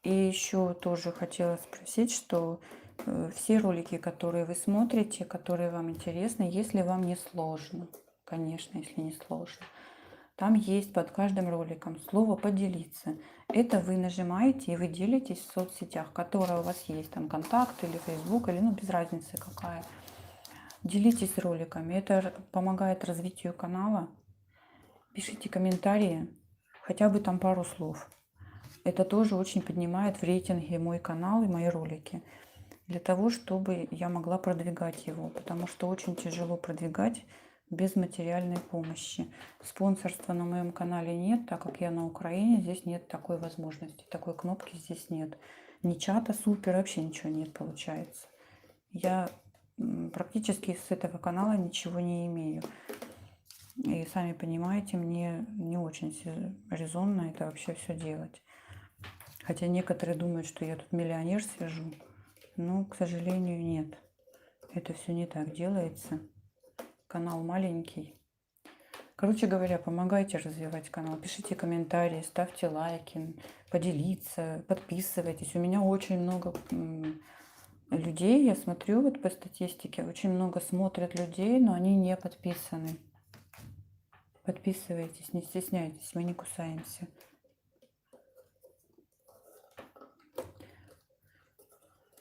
И еще тоже хотела спросить, что все ролики, которые вы смотрите, которые вам интересны, если вам не сложно, конечно, если не сложно, там есть под каждым роликом слово «поделиться». Это вы нажимаете и вы делитесь в соцсетях, которые у вас есть, там контакт или Facebook, или ну без разницы какая. Делитесь роликами, это помогает развитию канала. Пишите комментарии, хотя бы там пару слов. Это тоже очень поднимает в рейтинге мой канал и мои ролики. Для того, чтобы я могла продвигать его. Потому что очень тяжело продвигать без материальной помощи. Спонсорства на моем канале нет, так как я на Украине. Здесь нет такой возможности. Такой кнопки здесь нет. Ни чата супер, вообще ничего нет получается. Я практически с этого канала ничего не имею. И сами понимаете, мне не очень резонно это вообще все делать. Хотя некоторые думают, что я тут миллионер сижу. Но, к сожалению, нет. Это все не так делается. Канал маленький. Короче говоря, помогайте развивать канал. Пишите комментарии, ставьте лайки, поделиться, подписывайтесь. У меня очень много людей, я смотрю вот по статистике, очень много смотрят людей, но они не подписаны. Подписывайтесь, не стесняйтесь, мы не кусаемся.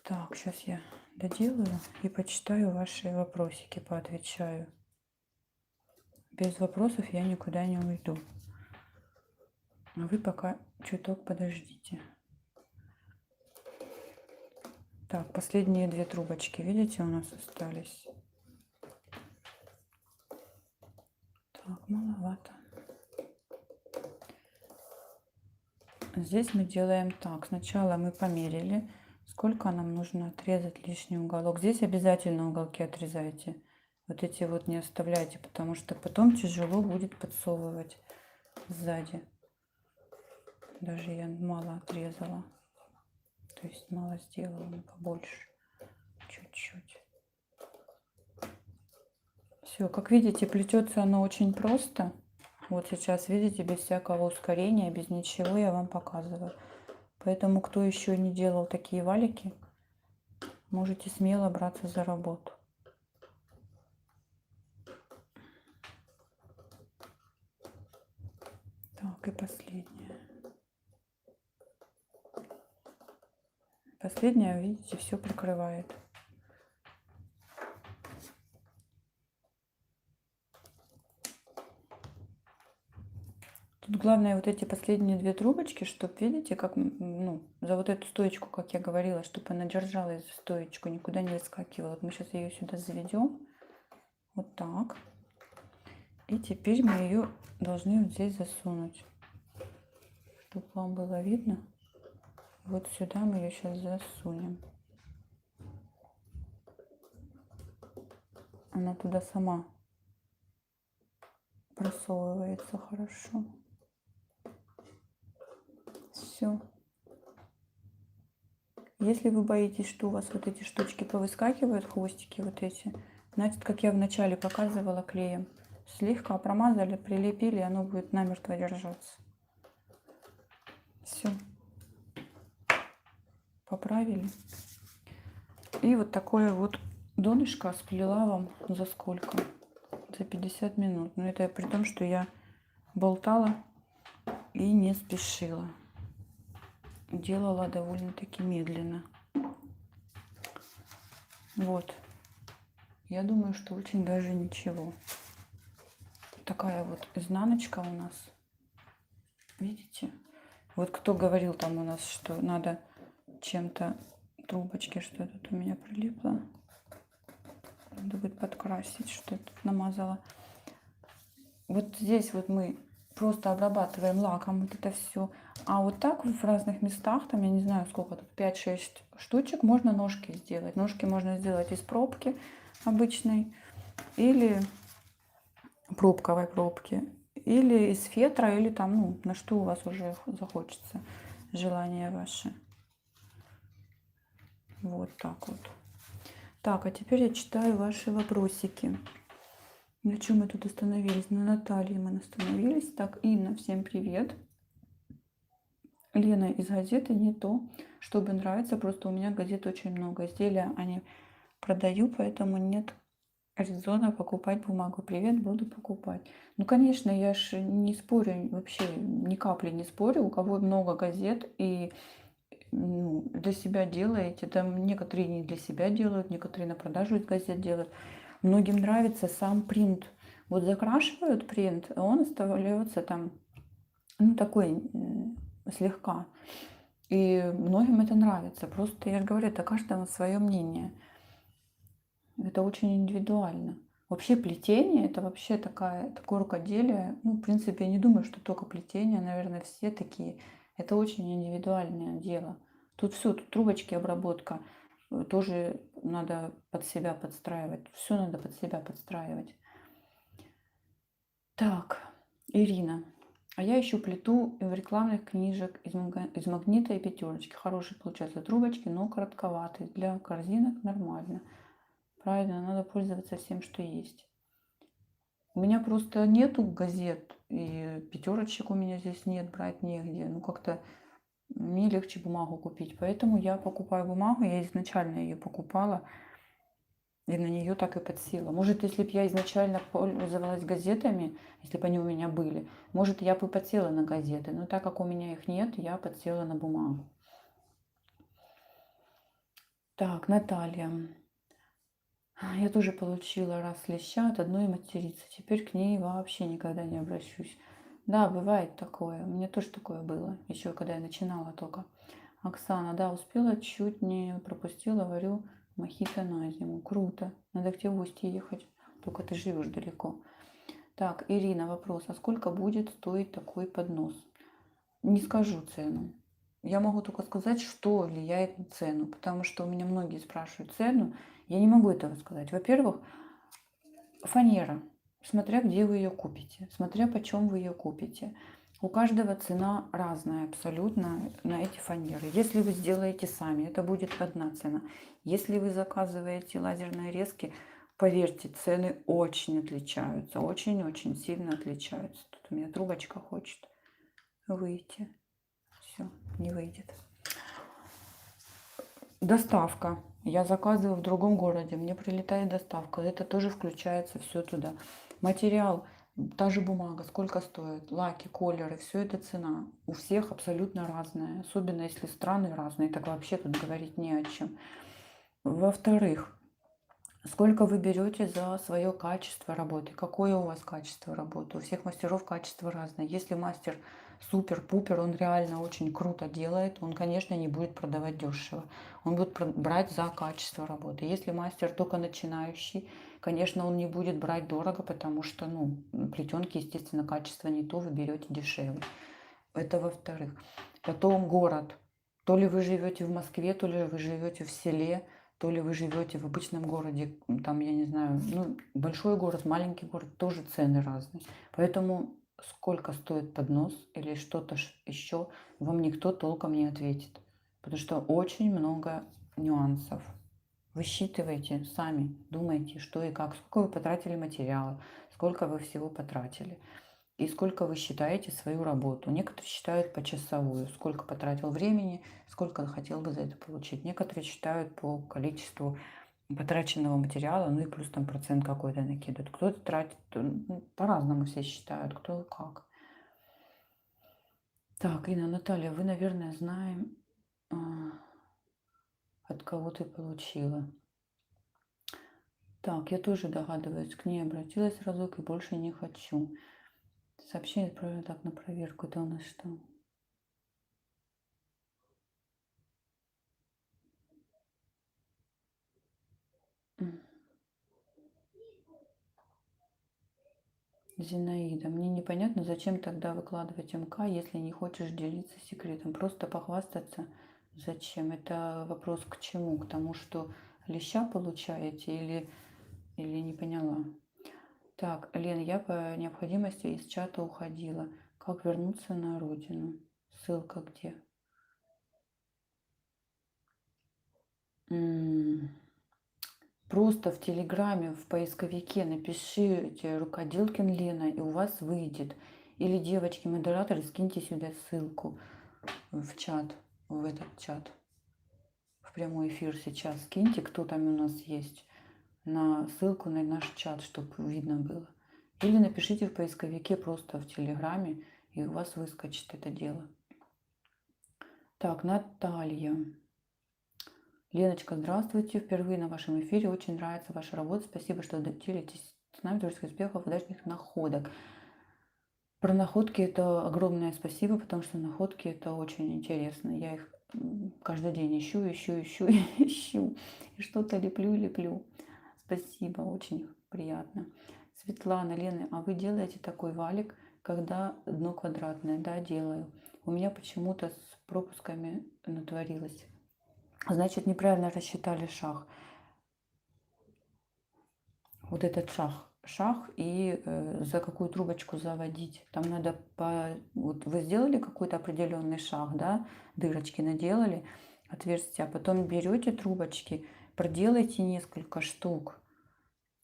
Так, сейчас я доделаю и почитаю ваши вопросики, поотвечаю. Без вопросов я никуда не уйду. А вы пока чуток подождите. Так, последние две трубочки, видите, у нас остались. Так, маловато. Здесь мы делаем так. Сначала мы померили, сколько нам нужно отрезать лишний уголок. Здесь обязательно уголки отрезайте. Вот эти вот не оставляйте, потому что потом тяжело будет подсовывать сзади. Даже я мало отрезала. То есть мало сделала, но побольше. Чуть-чуть. Все, как видите, плетется оно очень просто. Вот сейчас, видите, без всякого ускорения, без ничего я вам показываю. Поэтому, кто еще не делал такие валики, можете смело браться за работу. Так, и последняя. Последняя, видите, все прикрывает. Тут главное вот эти последние две трубочки, чтобы, видите, как, ну, за вот эту стоечку, как я говорила, чтобы она держалась за стоечку, никуда не выскакивала. Вот мы сейчас ее сюда заведем. Вот так. И теперь мы ее должны вот здесь засунуть, чтобы вам было видно. Вот сюда мы ее сейчас засунем. Она туда сама просовывается хорошо. Все. Если вы боитесь, что у вас вот эти штучки повыскакивают, хвостики вот эти, значит, как я вначале показывала, клеем слегка промазали, прилепили, оно будет намертво держаться. Все. Поправили. И вот такое вот донышко сплела вам за сколько? За 50 минут. Но это при том, что я болтала и не спешила. Делала довольно-таки медленно. Вот. Я думаю, что очень даже ничего. Такая вот изнаночка у нас. Видите? Вот кто говорил там у нас, что надо чем-то трубочки, что тут у меня прилипло. Надо будет подкрасить, что я тут намазала. Вот здесь вот мы просто обрабатываем лаком вот это все. А вот так в разных местах, там я не знаю сколько тут, 5-6 штучек, можно ножки сделать. Ножки можно сделать из пробки обычной или пробковой пробки, или из фетра, или там, ну, на что у вас уже захочется, желание ваше. Вот так вот. Так, а теперь я читаю ваши вопросики. На чем мы тут остановились? На Наталье мы остановились. Так, Инна, всем привет. Лена из газеты не то, чтобы нравится, просто у меня газет очень много. Изделия они продаю, поэтому нет резона покупать бумагу. Привет, буду покупать. Ну, конечно, я же не спорю, вообще ни капли не спорю. У кого много газет и ну, для себя делаете, там некоторые не для себя делают, некоторые на продажу из газет делают. Многим нравится сам принт. Вот закрашивают принт, а он оставляется там, ну, такой слегка. И многим это нравится. Просто, я же говорю, это каждого свое мнение. Это очень индивидуально. Вообще плетение, это вообще такое рукоделие. Ну, в принципе, я не думаю, что только плетение, наверное, все такие. Это очень индивидуальное дело. Тут все, тут трубочки, обработка. Тоже надо под себя подстраивать. Все надо под себя подстраивать. Так, Ирина. А я ищу плиту в рекламных книжек из магнита и пятерочки. Хорошие получаются трубочки, но коротковатые. Для корзинок нормально. Правильно, надо пользоваться всем, что есть. У меня просто нету газет, и пятерочек у меня здесь нет, брать негде. Ну, как-то мне легче бумагу купить. Поэтому я покупаю бумагу, я изначально ее покупала, и на нее так и подсела. Может, если бы я изначально пользовалась газетами, если бы они у меня были, может, я бы подсела на газеты. Но так как у меня их нет, я подсела на бумагу. Так, Наталья. Я тоже получила раз леща от одной материцы. Теперь к ней вообще никогда не обращусь. Да, бывает такое. У меня тоже такое было. Еще когда я начинала только. Оксана, да, успела, чуть не пропустила, варю мохито на зиму. Круто. Надо к тебе в гости ехать. Только ты живешь далеко. Так, Ирина, вопрос. А сколько будет стоить такой поднос? Не скажу цену. Я могу только сказать, что влияет на цену, потому что у меня многие спрашивают цену. Я не могу этого сказать. Во-первых, фанера, смотря где вы ее купите, смотря почем вы ее купите. У каждого цена разная абсолютно на эти фанеры. Если вы сделаете сами, это будет одна цена. Если вы заказываете лазерные резки, поверьте, цены очень отличаются, очень-очень сильно отличаются. Тут у меня трубочка хочет выйти. Все, не выйдет. Доставка. Я заказываю в другом городе, мне прилетает доставка. Это тоже включается все туда. Материал, та же бумага, сколько стоит, лаки, колеры, все это цена. У всех абсолютно разная. Особенно если страны разные, так вообще тут говорить не о чем. Во-вторых, сколько вы берете за свое качество работы? Какое у вас качество работы? У всех мастеров качество разное. Если мастер супер-пупер, он реально очень круто делает, он, конечно, не будет продавать дешево. Он будет брать за качество работы. Если мастер только начинающий, конечно, он не будет брать дорого, потому что, ну, плетенки, естественно, качество не то, вы берете дешевле. Это во-вторых. Потом город. То ли вы живете в Москве, то ли вы живете в селе, то ли вы живете в обычном городе, там, я не знаю, ну, большой город, маленький город, тоже цены разные. Поэтому сколько стоит поднос или что-то еще, вам никто толком не ответит. Потому что очень много нюансов. Высчитывайте сами, думайте, что и как, сколько вы потратили материала, сколько вы всего потратили. И сколько вы считаете свою работу. Некоторые считают почасовую, сколько потратил времени, сколько хотел бы за это получить. Некоторые считают по количеству потраченного материала, ну и плюс там процент какой-то накидывают. Кто-то тратит, ну, по-разному все считают, кто как. Так, Инна, Наталья, вы, наверное, знаем, от кого ты получила. Так, я тоже догадываюсь, к ней обратилась разок и больше не хочу. Сообщение отправлено так на проверку. Это у нас что? Зинаида, мне непонятно, зачем тогда выкладывать МК, если не хочешь делиться секретом. Просто похвастаться. Зачем? Это вопрос к чему? К тому, что леща получаете или не поняла? Так, Лен, я по необходимости из чата уходила. Как вернуться на родину? Ссылка где? Просто в Телеграме, в поисковике напишите Рукоделкин Лена, и у вас выйдет. Или, девочки-модераторы, скиньте сюда ссылку в чат, в этот чат, в прямой эфир сейчас. Скиньте, кто там у нас есть, на ссылку на наш чат, чтобы видно было. Или напишите в поисковике просто в Телеграме, и у вас выскочит это дело. Так, Наталья. Леночка, здравствуйте. Впервые на вашем эфире. Очень нравится ваша работа. Спасибо, что делитесь с нами. Творческих успехов, удачных находок. Про находки это огромное спасибо, потому что находки это очень интересно. Я их каждый день ищу, ищу. И что-то леплю, леплю. Спасибо, очень приятно. Светлана, Лена, а вы делаете такой валик, когда дно квадратное? Да, делаю. У меня почему-то с пропусками натворилось. Значит, неправильно рассчитали шаг. Вот этот шаг и за какую трубочку заводить. Там надо вот вы сделали какой-то определенный шаг, да, дырочки наделали, отверстия, а потом берете трубочки, проделайте несколько штук,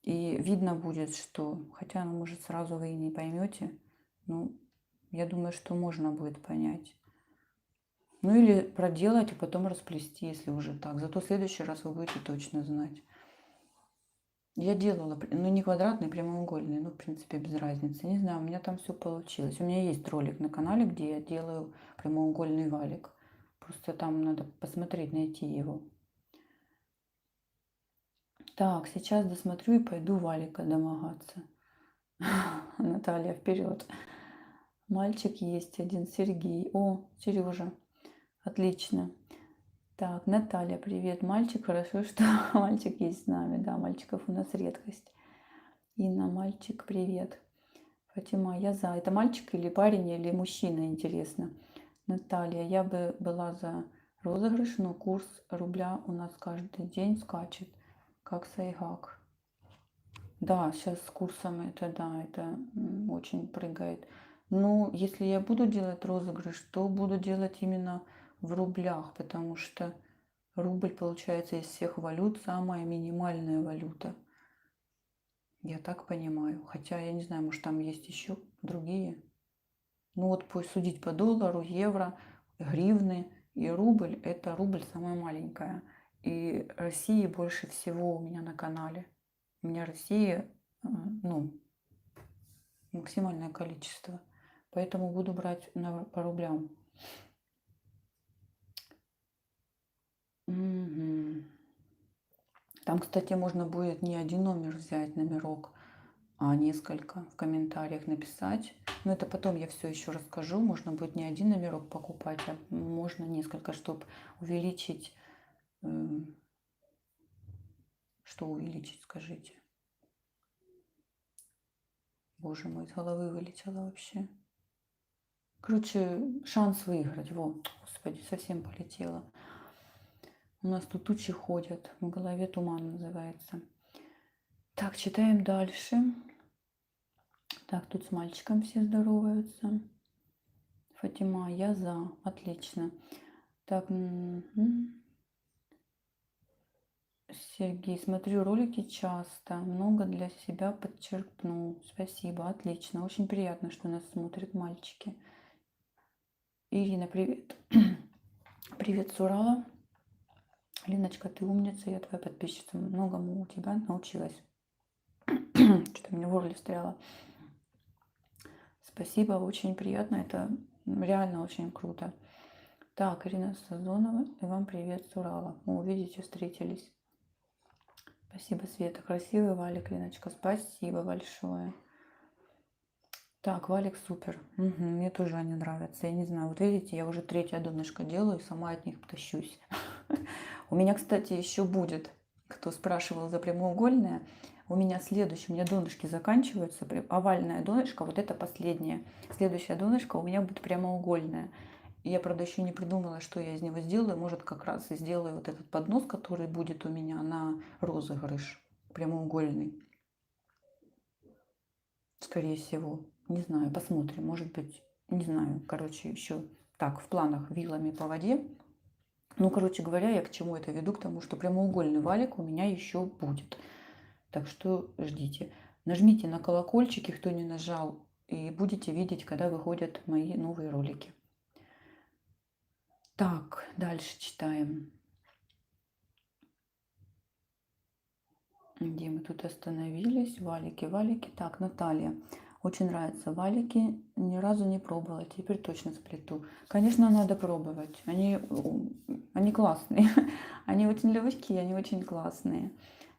и видно будет, что, хотя, ну, может, сразу вы и не поймете, ну, я думаю, что можно будет понять. Ну или проделать, и потом расплести, если уже так. Зато в следующий раз вы будете точно знать. Я делала, ну не квадратный, прямоугольный, ну в принципе без разницы. Не знаю, у меня там все получилось. У меня есть ролик на канале, где я делаю прямоугольный валик. Просто там надо посмотреть, найти его. Так, сейчас досмотрю и пойду валика домогаться. Наталья, вперед. Мальчик есть один, Сергей. О, Сережа. Отлично. Так, Наталья, привет. Мальчик, хорошо, что мальчик есть с нами. Да, мальчиков у нас редкость. Инна, мальчик, привет. Фатима, я за. Это мальчик или парень, или мужчина, интересно. Наталья, я бы была за розыгрыш, но курс рубля у нас каждый день скачет, как сайгак. Да, сейчас с курсом это, да, это очень прыгает. Но если я буду делать розыгрыш, то буду делать именно в рублях, потому что рубль, получается, из всех валют самая минимальная валюта. Я так понимаю. Хотя, я не знаю, может, там есть еще другие. Ну вот пусть судить по доллару, евро, гривны и рубль. Это рубль самая маленькая. И России больше всего у меня на канале. У меня Россия, ну, максимальное количество. Поэтому буду брать по рублям. Мгм. Там, кстати, можно будет не один номер взять, номерок, а несколько в комментариях написать. Но это потом я все еще расскажу. Можно будет не один номерок покупать, а можно несколько, чтобы увеличить. Что увеличить, скажите? Боже мой, из головы вылетело вообще. Короче, шанс выиграть. Во, господи, совсем полетело. У нас тут тучи ходят. В голове туман называется. Так, читаем дальше. Так, тут с мальчиком все здороваются. Фатима, я за. Отлично. Так, Сергей, смотрю ролики часто. Много для себя подчеркнул. Спасибо, отлично. Очень приятно, что нас смотрят мальчики. Ирина, привет. Привет с Урала. Линочка, ты умница, я твоя подписчица. Многому у тебя научилась. Что-то мне в горле стряло. Спасибо, очень приятно. Это реально очень круто. Так, Ирина Сазонова, и вам привет с Урала. Мы увидите, встретились. Спасибо, Света. Красивый Валик, Линочка. Спасибо большое. Так, Валик супер. Угу, мне тоже они нравятся. Я не знаю, вот видите, я уже третье донышко делаю и сама от них тащусь. У меня, кстати, еще будет, кто спрашивал за прямоугольное, у меня следующее, у меня донышки заканчиваются, овальная донышко, вот это последнее. Следующая донышко у меня будет прямоугольная. Я, правда, еще не придумала, что я из него сделаю. Может, как раз и сделаю вот этот поднос, который будет у меня на розыгрыш прямоугольный. Скорее всего. Не знаю, посмотрим. Может быть, не знаю. Короче, еще так, в планах вилами по воде. Ну, короче говоря, я к чему это веду? К тому, что прямоугольный валик у меня еще будет. Так что ждите. Нажмите на колокольчики, кто не нажал, и будете видеть, когда выходят мои новые ролики. Так, дальше читаем. Где мы тут остановились? Валики, валики. Так, Наталья. Очень нравятся валики. Ни разу не пробовала. Теперь точно сплету. Конечно, надо пробовать. Они классные. Они очень легкие, они очень классные.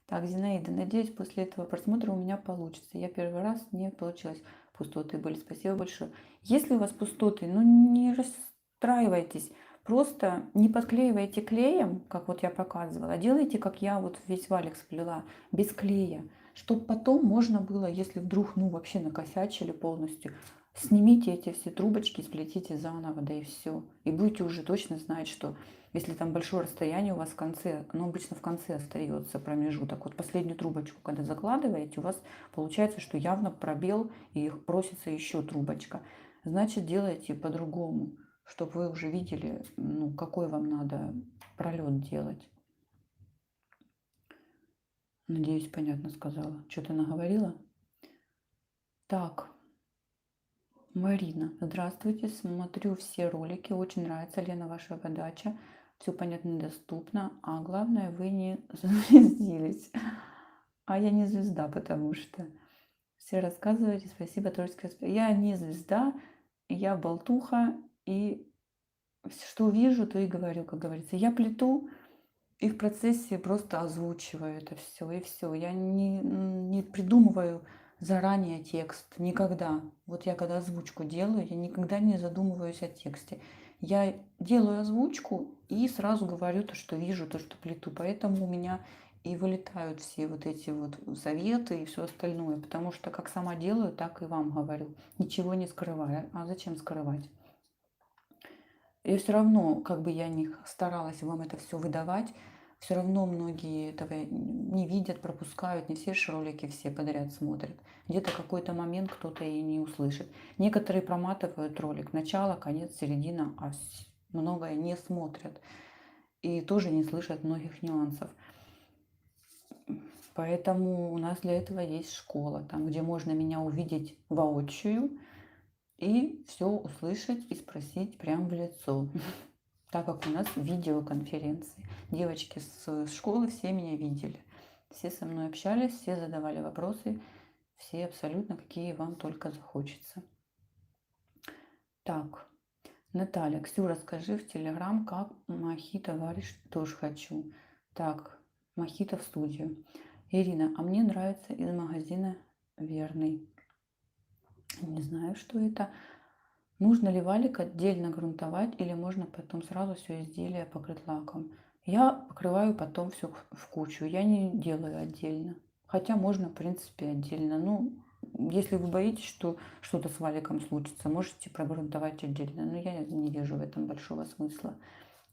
Так, Зинаида, надеюсь, после этого просмотра у меня получится. Я первый раз не получилось. Пустоты были. Спасибо большое. Если у вас пустоты, ну не расстраивайтесь. Просто не подклеивайте клеем, как вот я показывала, а делайте, как я вот весь валик сплела, без клея. Чтобы потом можно было, если вдруг, ну, вообще накосячили полностью, снимите эти все трубочки, сплетите заново, да и все. И будете уже точно знать, что если там большое расстояние у вас в конце, оно обычно в конце остается промежуток. Вот последнюю трубочку, когда закладываете, у вас получается, что явно пробел и просится еще трубочка. Значит, делайте по-другому, чтобы вы уже видели, ну, какой вам надо пролет делать. Надеюсь, понятно сказала. Что-то наговорила? Так, Марина, здравствуйте. Смотрю все ролики. Очень нравится, Лена, ваша подача. Все понятно и доступно. А главное, вы не зазвездились. А я не звезда, потому что все рассказываете. Спасибо, творческое. Я не звезда, я болтуха. И что вижу, то и говорю, как говорится. Я плету и в процессе просто озвучиваю это все. И все. Я не придумываю заранее текст. Никогда. Вот я когда озвучку делаю, я никогда не задумываюсь о тексте. Я делаю озвучку и сразу говорю то, что вижу, то, что плету. Поэтому у меня и вылетают все вот эти вот советы и все остальное, потому что как сама делаю, так и вам говорю, ничего не скрывая. А зачем скрывать? И все равно, как бы я ни старалась вам это все выдавать, все равно многие этого не видят, пропускают, не все же ролики все подряд смотрят. Где-то какой-то момент кто-то и не услышит. Некоторые проматывают ролик, начало, конец, середина, а многое не смотрят. И тоже не слышат многих нюансов. Поэтому у нас для этого есть школа, там, где можно меня увидеть воочию и все услышать и спросить прямо в лицо. Так как у нас видеоконференции. Девочки с школы все меня видели. Все со мной общались, все задавали вопросы, все абсолютно, какие вам только захочется. Так, Наталья, Ксю, расскажи в Телеграм, как мохито варишь, тоже хочу. Так, мохито в студию. Ирина, а мне нравится из магазина Верный. Не знаю, что это. Нужно ли валик отдельно грунтовать или можно потом сразу все изделие покрыть лаком? Я покрываю потом все в кучу, я не делаю отдельно. Хотя можно, в принципе, отдельно. Ну, если вы боитесь, что что-то с валиком случится, можете прогрунтовать отдельно. Но я не вижу в этом большого смысла.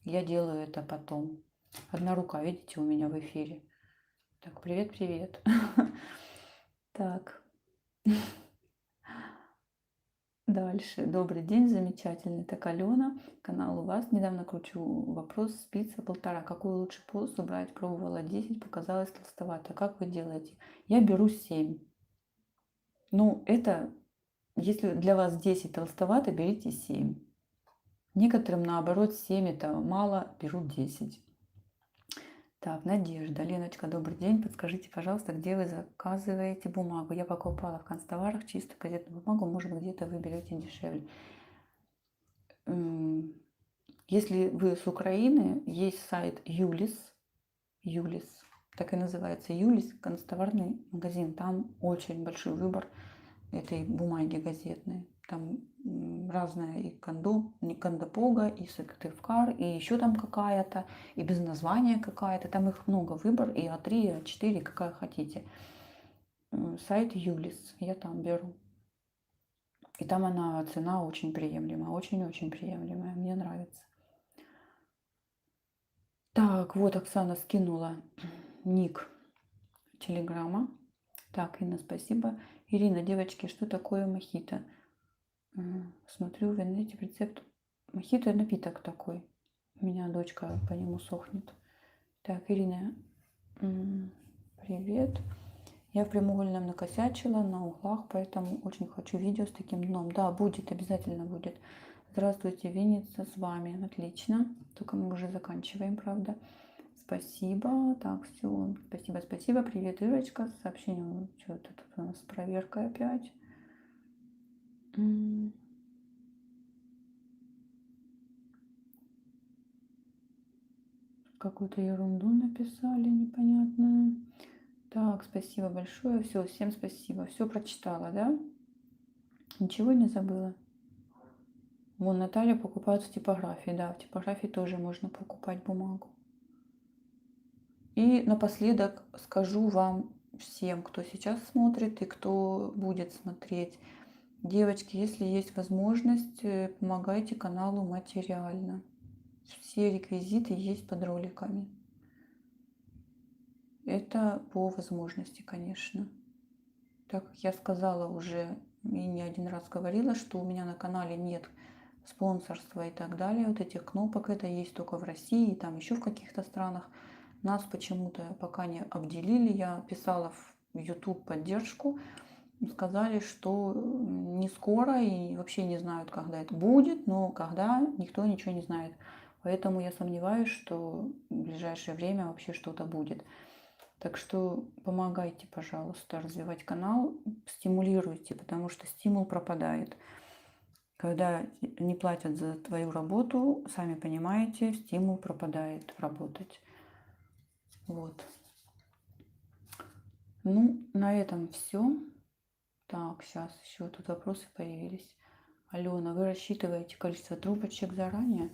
Я делаю это потом. Одна рука, видите, у меня в эфире. Так, привет-привет. Так. Дальше. Добрый день, замечательный. Так, Алена, канал у вас. Недавно кручу вопрос, спица 1,5. Какой лучше полос убрать? Пробовала 10, показалось толстовато. Как вы делаете? Я беру 7. Ну, это, если для вас 10 толстовато, берите 7. Некоторым, наоборот, 7 это мало, берут 10. Так, Надежда. Леночка, добрый день. Подскажите, пожалуйста, где вы заказываете бумагу? Я покупала в канцтоварах чистую газетную бумагу. Может быть, где-то вы берете дешевле. Если вы с Украины, есть сайт Юлис, так и называется, Юлис, канцтоварный магазин. Там очень большой выбор этой бумаги газетной. Там разная и кондопога, и Сыктывкар, и еще там какая-то, и без названия какая-то. Там их много, выбор и А3, и А4, какая хотите. Сайт Юлис, я там беру. И там она, цена очень приемлемая, очень-очень приемлемая, мне нравится. Так, вот Оксана скинула ник телеграмма. Так, Инна, спасибо. Ирина, девочки, что такое мохито? Смотрю в интернете рецепт. Мохито напиток такой. У меня дочка по нему сохнет. Так, Ирина, привет. Я в прямоугольном накосячила на углах, поэтому очень хочу видео с таким дном. Да, будет, обязательно будет. Здравствуйте, Винница, с вами. Отлично. Только мы уже заканчиваем, правда. Спасибо. Так, все. Спасибо, спасибо. Привет, Ирочка. Сообщение. Что-то тут у нас проверка опять. Какую-то ерунду написали непонятную. Так, спасибо большое. Все, всем спасибо. Все прочитала, да? Ничего не забыла? Вон Наталья покупает в типографии. Да, в типографии тоже можно покупать бумагу. И напоследок скажу вам всем, кто сейчас смотрит и кто будет смотреть. Девочки, если есть возможность, помогайте каналу материально. Все реквизиты есть под роликами. Это по возможности, конечно. Так как я сказала уже и не один раз говорила, что у меня на канале нет спонсорства и так далее. Вот этих кнопок это есть только в России, и там еще в каких-то странах. Нас почему-то пока не обделили. Я писала в YouTube поддержку. Сказали, что не скоро и вообще не знают, когда это будет, но когда, никто ничего не знает. Поэтому я сомневаюсь, что в ближайшее время вообще что-то будет. Так что помогайте, пожалуйста, развивать канал, стимулируйте, потому что стимул пропадает. Когда не платят за твою работу, сами понимаете, стимул пропадает работать. Вот. Ну, на этом все. Так, сейчас еще тут вопросы появились. Алена, вы рассчитываете количество трубочек заранее?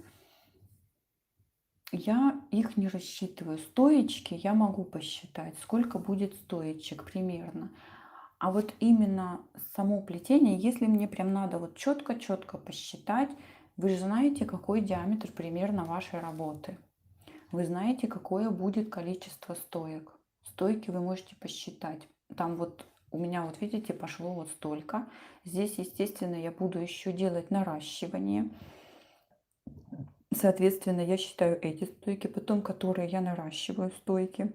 Я их не рассчитываю. Стоечки я могу посчитать, сколько будет стоечек примерно. А вот именно само плетение, если мне прям надо вот четко-четко посчитать, вы же знаете, какой диаметр примерно вашей работы. Вы знаете, какое будет количество стоек. Стойки вы можете посчитать. Там вот у меня, вот видите, пошло вот столько. Здесь, естественно, я буду еще делать наращивание. Соответственно, я считаю эти стойки, потом которые я наращиваю стойки.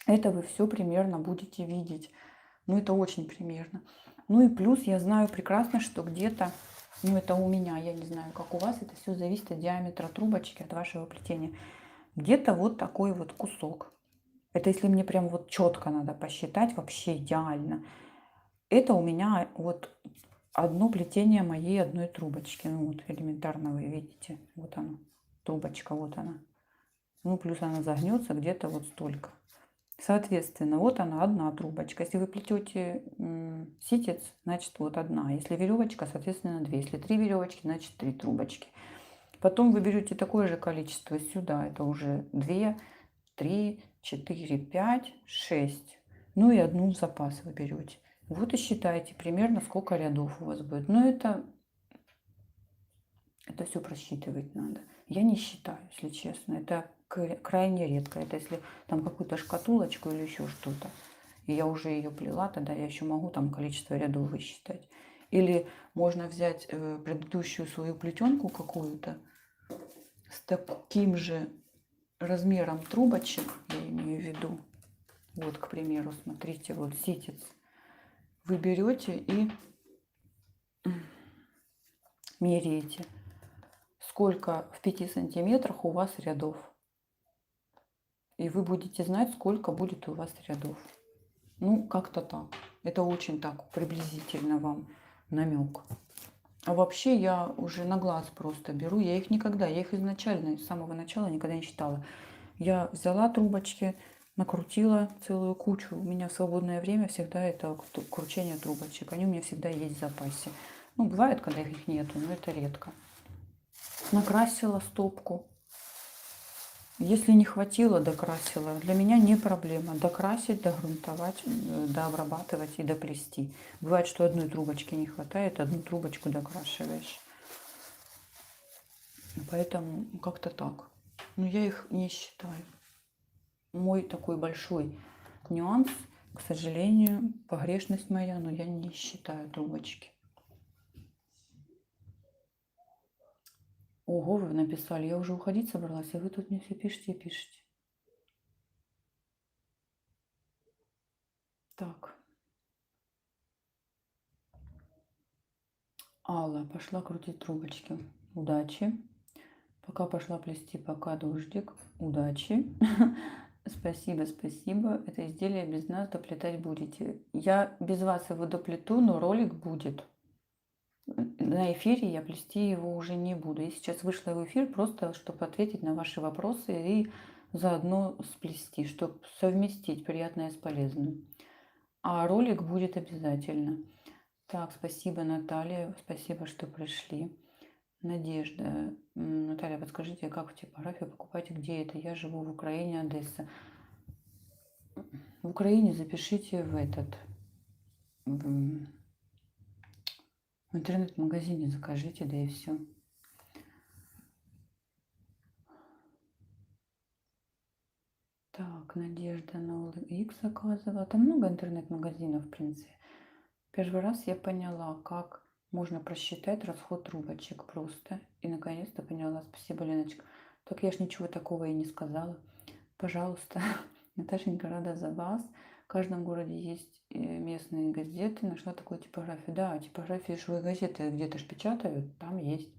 Это вы все примерно будете видеть. Ну, это очень примерно. Ну и плюс я знаю прекрасно, что где-то, ну это у меня, я не знаю, как у вас, это все зависит от диаметра трубочки, от вашего плетения. Где-то вот такой вот кусок. Это если мне прям вот четко надо посчитать, вообще идеально. Это у меня вот одно плетение моей одной трубочки. Ну вот элементарно вы видите. Вот она, трубочка, вот она. Ну плюс она загнется где-то вот столько. Соответственно, вот она одна трубочка. Если вы плетете ситец, значит вот одна. Если веревочка, соответственно, две. Если три веревочки, значит три трубочки. Потом вы берете такое же количество сюда. Это уже 2, 3, 4, 5, 6. Ну и одну в запас вы берете. Вот и считайте примерно, сколько рядов у вас будет. Но это все просчитывать надо. Я не считаю, если честно. Это крайне редко. Это если там какую-то шкатулочку или еще что-то. И я уже ее плела, тогда я еще могу там количество рядов высчитать. Или можно взять предыдущую свою плетенку какую-то с таким же размером трубочек, я имею в виду. Вот, к примеру, смотрите, вот ситец. Вы берете и меряете, сколько в 5 сантиметрах у вас рядов. И вы будете знать, сколько будет у вас рядов. Ну, как-то так. Это очень так приблизительно вам намек. А вообще я уже на глаз просто беру. Я их никогда, я их изначально, с самого начала никогда не считала. Я взяла трубочки, накрутила целую кучу. У меня в свободное время всегда это кручение трубочек. Они у меня всегда есть в запасе. Ну, бывает, когда их нету, но это редко. Накрасила стопку. Если не хватило, докрасила. Для меня не проблема. Докрасить, догрунтовать, дообрабатывать и доплести. Бывает, что одной трубочки не хватает, одну трубочку докрашиваешь. Поэтому как-то так. Но я их не считаю. Мой такой большой нюанс, к сожалению, погрешность моя, но я не считаю трубочки. Ого, вы написали, я уже уходить собралась, а вы тут мне все пишете и пишете. Так. Алла пошла крутить трубочки. Удачи. Пока пошла плести, пока дождик. Удачи. Спасибо, спасибо. Это изделие без нас доплетать будете. Я без вас его доплету, но ролик будет. На эфире я плести его уже не буду. Я сейчас вышла в эфир просто, чтобы ответить на ваши вопросы и заодно сплести, чтобы совместить приятное с полезным. А ролик будет обязательно. Так, спасибо, Наталья. Спасибо, что пришли. Надежда. Наталья, подскажите, как в типографию покупать, где это? Я живу в Украине, Одесса. В Украине запишите в в интернет-магазине закажите, да и все. Так, Надежда на OLX заказывала. Там много интернет-магазинов, в принципе. Первый раз я поняла, как можно просчитать расход трубочек просто. И наконец-то поняла. Спасибо, Леночка. Так я ж ничего такого и не сказала. Пожалуйста, Наташенька, рада за вас. В каждом городе есть местные газеты. Нашла такую типографию. Да, типографии швы газеты где-то ж печатают. Там есть.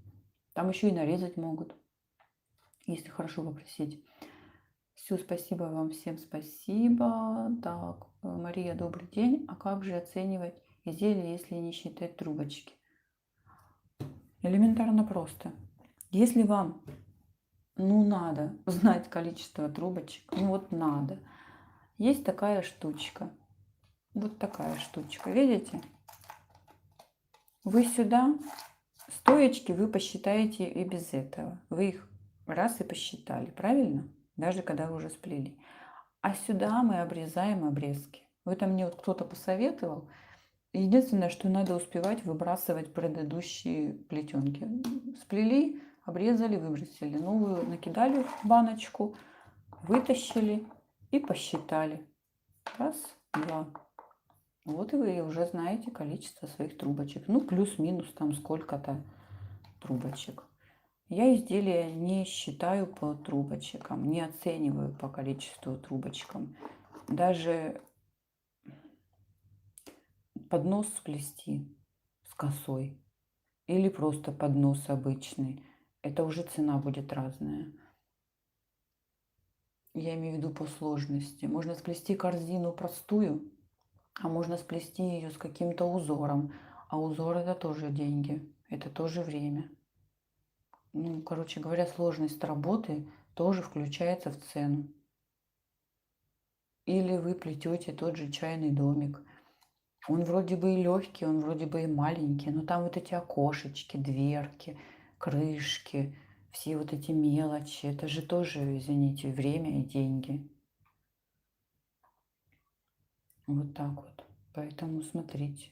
Там еще и нарезать могут, если хорошо попросить. Все, спасибо вам всем, спасибо. Так, Мария, добрый день. А как же оценивать изделие, если не считать трубочки? Элементарно просто. Если вам, ну, надо знать количество трубочек, ну вот надо. Есть такая штучка. Вот такая штучка, видите? Вы сюда стоечки вы посчитаете и без этого. Вы их Раз и посчитали, правильно? Даже когда вы уже сплели. А сюда мы обрезаем обрезки. Это мне вот кто-то посоветовал. Единственное, что надо успевать выбрасывать предыдущие плетенки. Сплели, обрезали, выбросили. Новую накидали в баночку, вытащили и посчитали. Раз, два. Вот и вы уже знаете количество своих трубочек. Ну, плюс-минус там сколько-то трубочек. Я изделия не считаю по трубочкам, не оцениваю по количеству трубочкам. Даже поднос сплести с косой или просто поднос обычный, это уже цена будет разная. Я имею в виду по сложности. Можно сплести корзину простую, а можно сплести ее с каким-то узором. А узор это тоже деньги, это тоже время. Ну, короче говоря, сложность работы тоже включается в цену. Или вы плетете тот же чайный домик. Он вроде бы и легкий, он вроде бы и маленький, но там вот эти окошечки, дверки, крышки, все вот эти мелочи, это же тоже, извините, время и деньги. Вот так вот. Поэтому смотрите.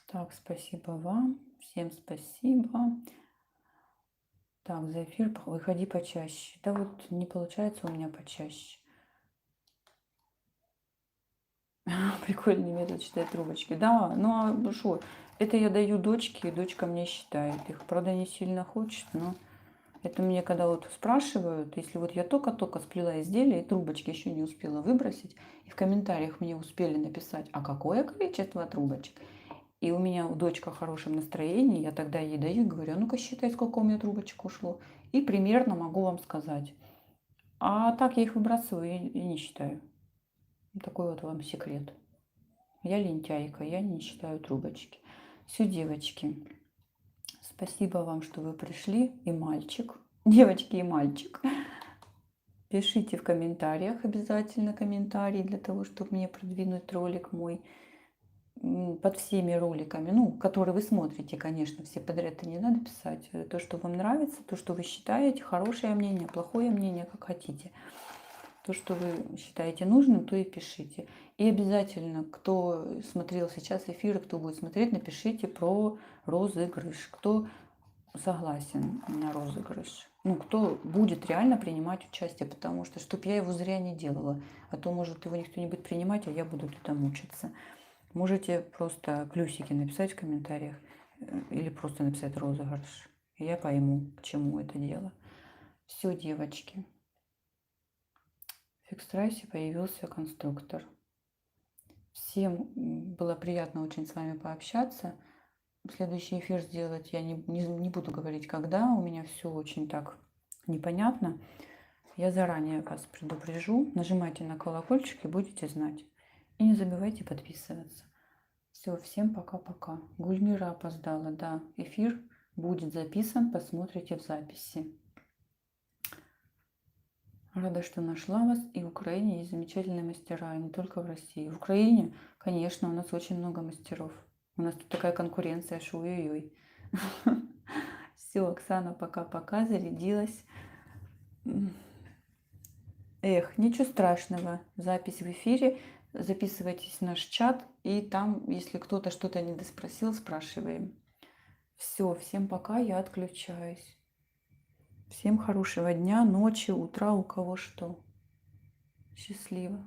Так, спасибо вам. Всем спасибо. Так, за эфир выходи почаще. Да вот не получается у меня почаще. Прикольный метод считать трубочки. Да, ну а что? Это я даю дочке, и дочка мне считает. Их, правда, не сильно хочет, но это мне когда вот спрашивают, если вот я только-только сплела изделие, и трубочки еще не успела выбросить, и в комментариях мне успели написать, а какое количество трубочек? И у меня дочка в хорошем настроении, я тогда ей даю и говорю, а ну-ка считай, сколько у меня трубочек ушло. И примерно могу вам сказать. А так я их выбрасываю и не считаю. Такой вот вам секрет. Я лентяйка, я не считаю трубочки. Все, девочки, спасибо вам, что вы пришли. И мальчик, девочки и мальчик. Пишите в комментариях обязательно комментарии для того, чтобы мне продвинуть ролик мой. Под всеми роликами, ну, которые вы смотрите, конечно, все подряд-то не надо писать. То, что вам нравится, то, что вы считаете, хорошее мнение, плохое мнение, как хотите. То, что вы считаете нужным, то и пишите. И обязательно, кто смотрел сейчас эфир, кто будет смотреть, напишите про розыгрыш. Кто согласен на розыгрыш. Ну, кто будет реально принимать участие, потому что, чтобы я его зря не делала. А то, может, его никто не будет принимать, а я буду туда мучиться. Можете просто плюсики написать в комментариях или просто написать розыгрыш. И я пойму, к чему это дело. Все, девочки. В фикс-прайсе появился конструктор. Всем было приятно очень с вами пообщаться. Следующий эфир сделать я не буду говорить, когда. У меня все очень так непонятно. Я заранее вас предупрежу. Нажимайте на колокольчик и будете знать. И не забывайте подписываться. Все, всем пока-пока. Гульмира опоздала, да. Эфир будет записан, посмотрите в записи. Рада, что нашла вас. И в Украине есть замечательные мастера, и не только в России. В Украине, конечно, у нас очень много мастеров. У нас тут такая конкуренция, что ой-ой-ой. Все, Оксана, пока-пока, зарядилась. Эх, ничего страшного. Запись в эфире. Записывайтесь в наш чат. И там, если кто-то что-то недоспросил, спрашиваем. Все, всем пока, я отключаюсь. Всем хорошего дня, ночи, утра, у кого что. Счастливо.